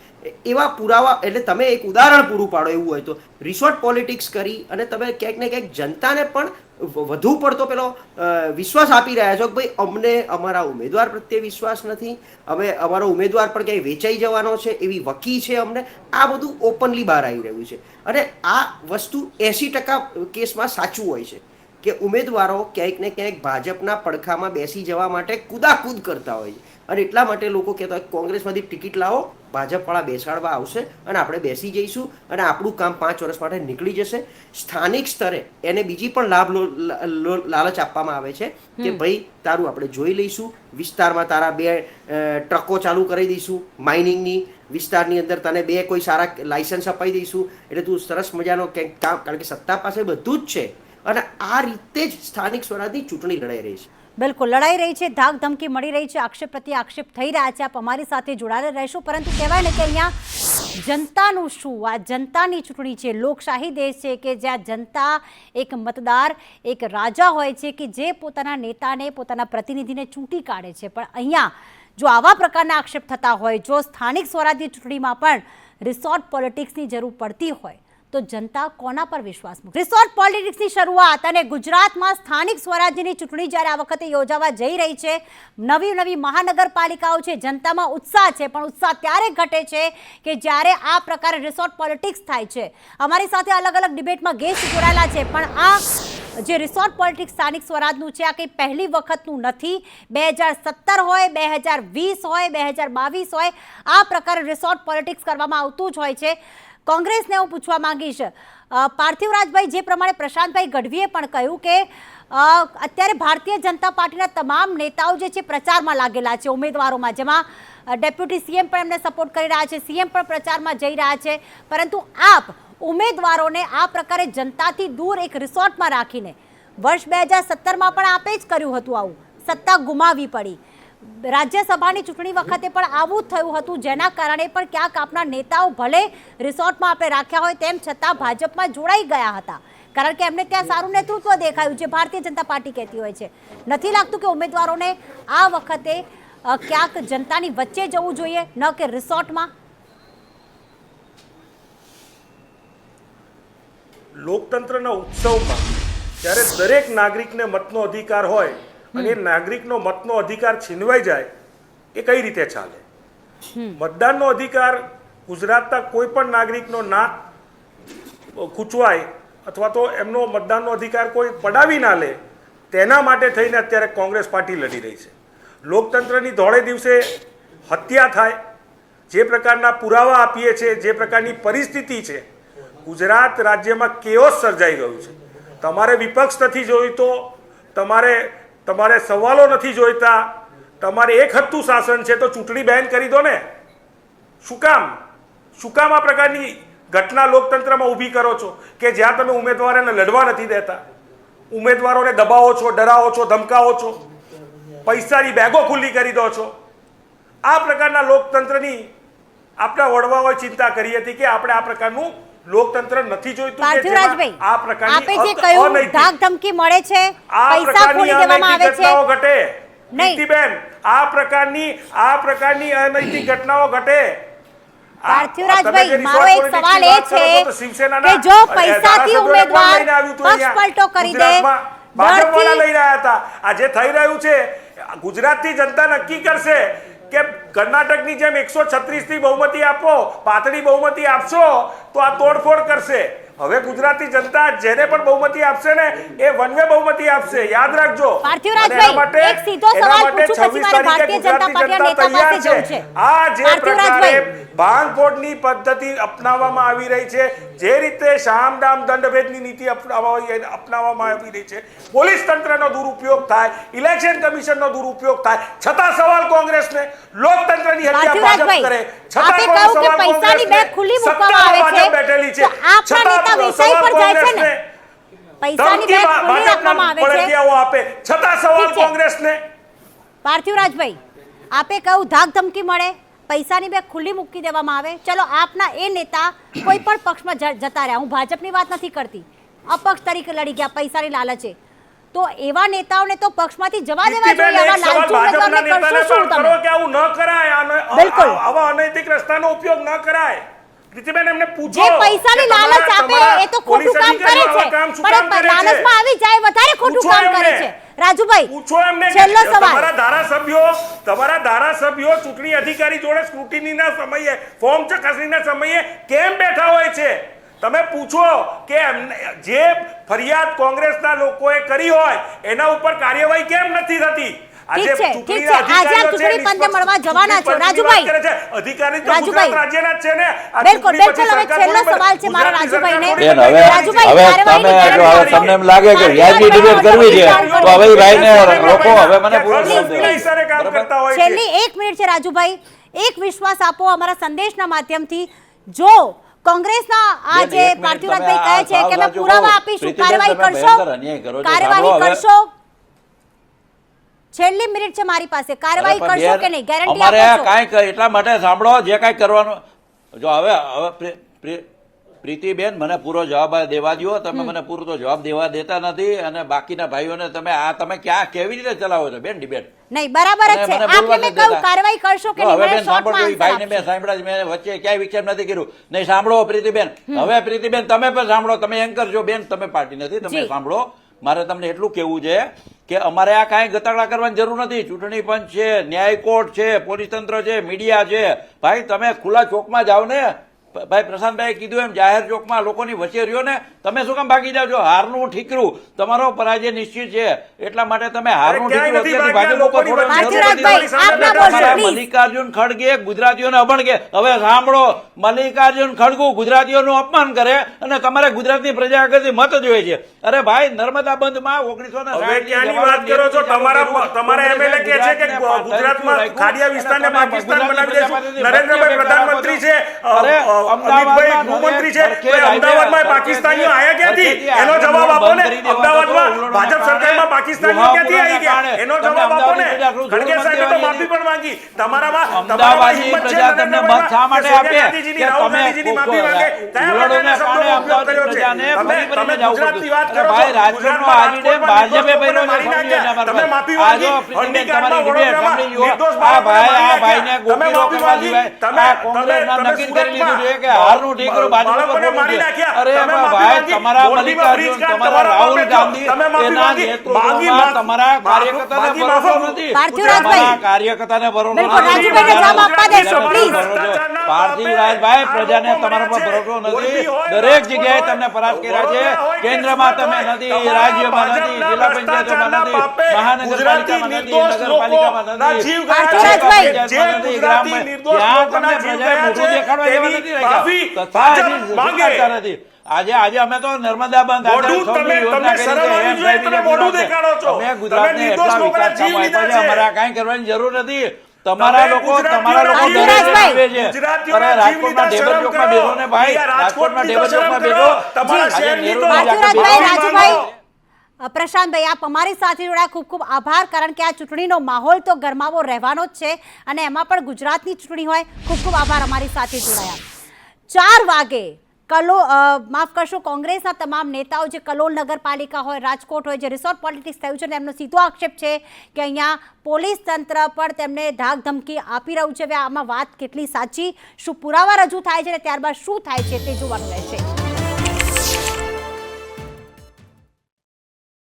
F: એવા પુરાવા, એટલે તમે એક ઉદાહરણ પૂરું પાડો એવું હોય તો. રિસોર્ટ પોલિટિક્સ કરી અને તમે ક્યાંક ને ક્યાંક જનતાને પણ વધુ પડતો પેલો વિશ્વાસ આપી રહ્યા છો કે ભાઈ અમને અમારા ઉમેદવાર પ્રત્યે વિશ્વાસ નથી, અમે અમારો ઉમેદવાર પણ ક્યાંય વેચાઈ જવાનો છે એવી વકી છે અમને. આ બધું ઓપનલી બહાર આવી રહ્યું છે. અને આ વસ્તુ 80% કેસમાં સાચું હોય છે કે ઉમેદવારો ક્યાંક ને ક્યાંક ભાજપના પડખામાં બેસી જવા માટે કુદાકૂદ કરતા હોય છે. અને એટલા માટે લોકો કહેતા હોય કોંગ્રેસમાંથી ટિકિટ લાવો, ભાજપવાળા બેસાડવા આવશે અને આપણે બેસી જઈશું અને આપણું કામ 5 વર્ષ માટે નીકળી જશે. સ્થાનિક સ્તરે એને બીજી પણ લાલચ આપવામાં આવે છે કે ભાઈ તારું આપણે જોઈ લઈશું, વિસ્તારમાં તારા 2 ટ્રકો ચાલુ કરી દઈશું માઇનિંગની, વિસ્તારની અંદર તને 2 કોઈ સારા લાયસન્સ અપાઈ દઈશું એટલે તું સરસ મજાનો કંઈક કામ, કારણ કે સત્તા પાસે બધું જ છે. અને આ રીતે જ સ્થાનિક સ્વરાજની ચૂંટણી લડાઈ રહી છે.
A: બિલકુલ લડાઈ રહી છે, ધાક ધમકી મળી રહી છે, આક્ષેપ પ્રત્યે આક્ષેપ થઈ રહ્યા છે. આપ અમારી સાથે જોડાયેલા રહેશો, પરંતુ કહેવાય ને કે અહીંયા જનતાનું શું? આ જનતાની ચૂંટણી છે, લોકશાહી દેશ છે કે જ્યાં જનતા એક મતદાર એક રાજા હોય છે કે જે પોતાના નેતાને પોતાના પ્રતિનિધિને ચૂંટી કાઢે છે. પણ અહીંયા જો આવા પ્રકારના આક્ષેપ થતા હોય, જો સ્થાનિક સ્વરાજ્યની ચૂંટણીમાં પણ રિસોર્ટ પોલિટિક્સની જરૂર પડતી હોય તો જનતા કોના પર વિશ્વાસ મૂકે? રિસોર્ટ પોલિટિક્સની શરૂઆત અને ગુજરાતમાં સ્થાનિક સ્વરાજ્યની ચૂંટણી જ્યારે આ વખતે યોજાવા જઈ રહી છે, નવી મહાનગરપાલિકાઓ છે, જનતામાં ઉત્સાહ છે, પણ ઉત્સાહ ત્યારે ઘટે છે કે જ્યારે આ પ્રકારે રિસોર્ટ પોલિટિક્સ થાય છે. અમારી સાથે અલગ અલગ ડિબેટમાં ગેસ્ટ જોડાયેલા છે, પણ આ જે રિસોર્ટ પોલિટિક્સ સ્થાનિક સ્વરાજનું છે આ કંઈ પહેલી વખતનું નથી. 2017 હોય, 2020 હોય, 2022 હોય, આ પ્રકારે રિસોર્ટ પોલિટિક્સ કરવામાં આવતું જ હોય છે. કોંગ્રેસને હું પૂછવા માંગીશ, પાર્થિવરાજભાઈ, જે પ્રમાણે પ્રશાંતભાઈ ગઢવીએ પણ કહ્યું કે અત્યારે ભારતીય જનતા પાર્ટીના તમામ નેતાઓ જે છે પ્રચારમાં લાગેલા છે ઉમેદવારોમાં, જેમાં ડેપ્યુટી સીએમ પણ એમને સપોર્ટ કરી રહ્યા છે, સીએમ પણ પ્રચારમાં જઈ રહ્યા છે, પરંતુ આપ ઉમેદવારોને આ પ્રકારે જનતાથી દૂર એક રિસોર્ટમાં રાખીને વર્ષ 2017માં પણ આપે જ કર્યું હતું આવું, સત્તા ગુમાવવી પડી. રાજ્યસભાની ચૂંટણી વખતે પણ આવું જ થયું હતું, જેના કારણે પણ ક્યાંક આપના નેતાઓ ભલે રિસોર્ટમાં આપણે રાખ્યા હોય તેમ છતાં ભાજપમાં જોડાઈ ગયા હતા, કારણ કે એમને ત્યાં સારું નેતૃત્વ દેખાયું, જે ભારતીય જનતા પાર્ટી કહેતી હોય છે. નથી લાગતું કે ઉમેદવારોને આ વખતે ક્યાંક જનતાની વચ્ચે જવું જોઈએ, ન કે રિસોર્ટમાં?
D: લોકતંત્રના ઉત્સવમાં જ્યારે દરેક નાગરિકને મતનો અધિકાર હોય અને એ નાગરિકનો મતનો અધિકાર છીનવાઈ જાય એ કઈ રીતે ચાલે? મતદાનનો અધિકાર ગુજરાતના કોઈ પણ નાગરિકનો ના ખૂંચવાય અથવા તો એમનો મતદાનનો અધિકાર કોઈ પડાવી ના લે, તેના માટે થઈને અત્યારે કોંગ્રેસ પાર્ટી લડી રહી છે. લોકતંત્રની ધોળે દિવસે હત્યા થાય, જે પ્રકારના પુરાવા આપીએ છીએ, જે પ્રકારની પરિસ્થિતિ છે, ગુજરાત રાજ્યમાં કેઓસ સર્જાઈ ગયું છે. તમારે વિપક્ષ નથી જોઈતો, તમારે સવાલો નથી જોઈતા, તમારે એક હત્તું શાસન છે તો ચૂંટણી બેન કરી દો ને. શું કામ આ પ્રકારની ઘટના લોકતંત્રમાં ઊભી કરો છો કે જ્યાં તમે ઉમેદવારોને લડવા નથી દેતા, ઉમેદવારોને દબાવો છો, ડરાવો છો, ધમકાવો છો, પૈસાની બેગો ખુલ્લી કરી દો છો? આ પ્રકારના લોકતંત્રની આપણા વડવાઓએ ચિંતા કરી હતી કે આપણે આ પ્રકારનું લોકતંત્ર નથી જોઈતું કે જેમાં આ પ્રકારની
A: ધાક ધમકી મળે છે, પૈસા ખોલી દેવામાં આવે છે.
D: ઘટનાઓ ઘટે પ્રીતિબેન, આ પ્રકારની અનૈતિક ઘટનાઓ ઘટે.
A: પાર્થિવરાજભાઈ, મારો એક સવાલ એ છે કે જો પૈસાથી ઉમેદવાર પક્ષપલટો કરી દે,
D: ભાજપવાળા લઈ રહ્યા હતા, આજે થઈ રહ્યું છે ગુજરાતની જનતા નક્કી કરશે કે કર્ણાટકની જેમ 136 થી બહુમતી આપો, પાતળી બહુમતી આપશો તો આ તોડફોડ કરશે. હવે ગુજરાતની જનતા જેને પણ બહુમતી આપશે ને એ વન વે બહુમતી આપશે, યાદ રાખજો.
A: પાર્થિવરાજભાઈ, એક સીધો સવાલ પૂછું પછી મારે ભારતીય જનતા પાર્ટીના નેતા પાસે જવું છે.
D: આ જે પ્રકારે ભાંગફોડની પદ્ધતિ અપનાવવામાં આવી રહી છે, જે રીતે શામદામ દંડભેદની નીતિ અપનાવવામાં આવી રહી છે, પોલીસ તંત્રનો દુરુપયોગ થાય, ઇલેક્શન કમિશનનો દુરુપયોગ થાય, છતાં સવાલ કોંગ્રેસને, લોકતંત્રની હત્યા ભાજપ કરે, છતાં સવાલ
A: પૈસાની બેગ ખુલ્લી મૂકવામાં આવે છે,
D: બેઠેલી છે,
A: આપના નેતા વેચાઈ પર જાય છે ને, પૈસાની બેગ ખુલ્લી રાખવામાં આવે છે,
D: છતાં સવાલ કોંગ્રેસને.
A: પાર્થિવરાજભાઈ, આપે કહ્યું ધાક ધમકી મળે, પૈસાની બેગ ખુલ્લી મૂકી દેવામાં આવે. ચલો, આપના એ નેતા કોઈ પણ પક્ષમાં જતા રહ્યા, હું ભાજપની વાત નથી કરતી, અપક્ષ તરીકે લડી ગયા પૈસાની લાલચે, તો એવા નેતાઓને તો પક્ષમાંથી જવા દેવા જોઈએ. આવા લાલચુ ઉમેદવારને કરશો શું તમે?
D: કે આવું ન કરાય, આવા અનૈતિક રસ્તાનો ઉપયોગ ન કરાય. પ્રીતિબેન, એમને પૂછો
A: જે પૈસાની લાલચ આપે એ તો ખોટું કામ કરે છે, પણ લાલચમાં આવી જાય વધારે ખોટું કામ કરે છે. રાજુભાઈ,
D: પૂછો એમને,
A: છેલ્લો સવાલ.
D: તમારા ધારાસભ્યો ચૂંટણી અધિકારી જોડે સ્ક્રુટિનીના સમયે, ફોર્મ ચકાસણીના સમયે કેમ બેઠા હોય છે? તમે પૂછો કે જે ફરિયાદ કોંગ્રેસના લોકોએ કરી હોય એના ઉપર કાર્યવાહી કેમ નથી થતી?
A: ચૂંટણી પંચે મળવા જવાના છો રાજુભાઈ.
D: અધિકારી તો ગુજરાત રાજ્યના જ છે ને.
A: બિલકુલ બિલકુલ. હવે છેલ્લો સવાલ છે મારા રાજુભાઈને.
E: તમને એમ લાગે કે વ્યાજબી ડિબેટ કરવી છે તો હવે ભાઈને રોકો. હવે મને પૂરો
A: છેલ્લી 1 મિનિટ છે રાજુભાઈ. એક વિશ્વાસ આપો અમારા સંદેશના માધ્યમથી. જો કોંગ્રેસના આ જે પાર્થિવરાજભાઈ કહે છે કે અમે પુરાવા આપીશું, કાર્યવાહી કરશો? છેલ્લી મિનિટ છે મારી પાસે. કાર્યવાહી કરશો કે નહીં? ગેરંટી
E: અમારે
A: આપો છો?
E: કાંઈ એટલા માટે સાંભળો, જે કાંઈ કરવાનું. જો હવે પ્રીતિબેન, મને પૂરો જવાબ દેવા દો. તમે મને પૂરો જવાબ દેતા નથી, અને બાકીના ભાઈઓને તમે ક્યાં કેવી રીતે ચલાવો છો બેન ડિબેટ?
A: નહીં, બરાબર જ છે. આપને મેં કહ્યું કાર્યવાહી કરશો કે નહીં?
E: હવે બેન સાંભળો, ભાઈને મેં સાંભળ્યા, મેં વચ્ચે ક્યાંય વિક્ષેપ નથી કર્યું. નહીં સાંભળો પ્રીતિબેન. હવે પ્રીતિબેન, તમે પણ સાંભળો. તમે એન્કર છો બેન, તમે પાર્ટી નથી, તમે સાંભળો. મારે તમને એટલું કહેવું છે કે અમારે આ કાંઈ ગતાડા કરવાની જરૂર નથી. ચૂંટણી પંચ છે, ન્યાય કોર્ટ છે, પોલીસ તંત્ર છે, મીડિયા છે. ભાઈ તમે ખુલ્લા ચોકમાં જાઓ ને. ભાઈ પ્રશાંતભાઈ કીધું એમ જાહેર ચોકમાં લોકોની વચ્ચે રહ્યો ને. તમે શું કામ ભાગી જાવ છો? હારનું ઠીકરું, તમારો પરાજય નિશ્ચિત છે. એટલા માટે તમે હારનું ઠીકરું અત્યારથી ભાજપ મલ્લિકાર્જુન ખડગે ગુજરાતીઓને અભણગે. હવે સાંભળો, મલ્લિકાર્જુન ખડગુ ગુજરાતીઓનું અપમાન કરે અને તમારે ગુજરાતની પ્રજા આગળથી મત જોઈએ છે. અરે ભાઈ, નર્મદા બંધમાં 1960
D: વાત કરો છો. તમારા એમએલએ કહે છે કે ગુજરાતમાં ખાડિયા વિસ્તારને પાકિસ્તાન બનાવી દેશું. નરેન્દ્રભાઈ પ્રધાનમંત્રી છે, અમિતભાઈ ગૃહમંત્રી છે તો અમદાવાદમાં પાકિસ્તાનીઓ આયા ક્યાંથી એનો જવાબ આપો ને. અમદાવાદમાં ભાજપ સરકારમાં પાકિસ્તાનીઓ ક્યાંથી આવી ગયા એનો જવાબ આપો ને. ખડગે સાહેબે તો માફી પણ માંગી. તમારામાં હિંમત છે
E: તમને મત શા માટે આપે કે તમે
D: માફી માંગે કયા પ્રકારના શબ્દોનો ઉપયોગ કર્યો છે? તમે ગુજરાતની વાત કરો છો.
E: રાજકોટનો આવીને ભાજપે પહેલો
D: તમે માફી માંગી. હંડીકારમાં વડોદરામાં નિર્દોષ
E: આ ભાઈને ગોપીનો કરવા સિવાય આ કોંગ્રેસના નક્કી કરી લીધું છે કે હારનું ઠીકરું ભાજપને મારી નાખ્યા. અરે ભાઈ, તમારા મલ્લિકાર્જુન, તમારા રાહુલ ગાંધી એના નેતૃત્વમાં તમારા કાર્યકર્તાને ભરોસો નથી. તમારા કાર્યકર્તાને ભરોસો પાર્થિવરાજભાઈ, પ્રજાને તમારા પર ભરોસો નથી. દરેક જગ્યાએ તમને પરાસ્ત કર્યા છે. કેન્દ્રમાં તમે નથી, રાજ્યમાં નથી, જિલ્લા પંચાયતોમાં નથી, મહાનગરપાલિકામાં નથી, નગરપાલિકામાં નથી, ત્યાં તમને પ્રજાએ મોઢું દેખાડવા જેવા નથી રાખ્યા. નથી. આજે અમે તો નર્મદા બંધ ગુજરાતને એટલા વિકાસ કામો આપ્યા છે. અમારે કઈ કરવાની જરૂર નથી. તમારા લોકો રાજકોટમાં ડેબર ચોકમાં બેઠો ને ભાઈ, રાજકોટમાં ડેબર ચોકમાં બેઠો.
A: પ્રશાંતભાઈ, આપ અમારી સાથે જોડાયા, ખૂબ ખૂબ આભાર. કારણ કે આ ચૂંટણીનો માહોલ તો ગરમાવો રહેવાનો જ છે અને એમાં પણ ગુજરાતની ચૂંટણી હોય. ખૂબ ખૂબ આભાર અમારી સાથે જોડાયા. 4 વાગે માફ કરશો, કોંગ્રેસના તમામ નેતાઓ જે કલોલ નગરપાલિકા હોય, રાજકોટ હોય, જે રિસોર્ટ પોલિટિક્સ થયું છે તેમનો સીધો આક્ષેપ છે કે અહીંયા પોલીસ તંત્ર પર તેમને ધાક ધમકી આપી રહ્યું છે. હવે આમાં વાત કેટલી સાચી, શું પુરાવા રજૂ થાય છે અને ત્યારબાદ શું થાય છે તે જોવાનું રહેશે.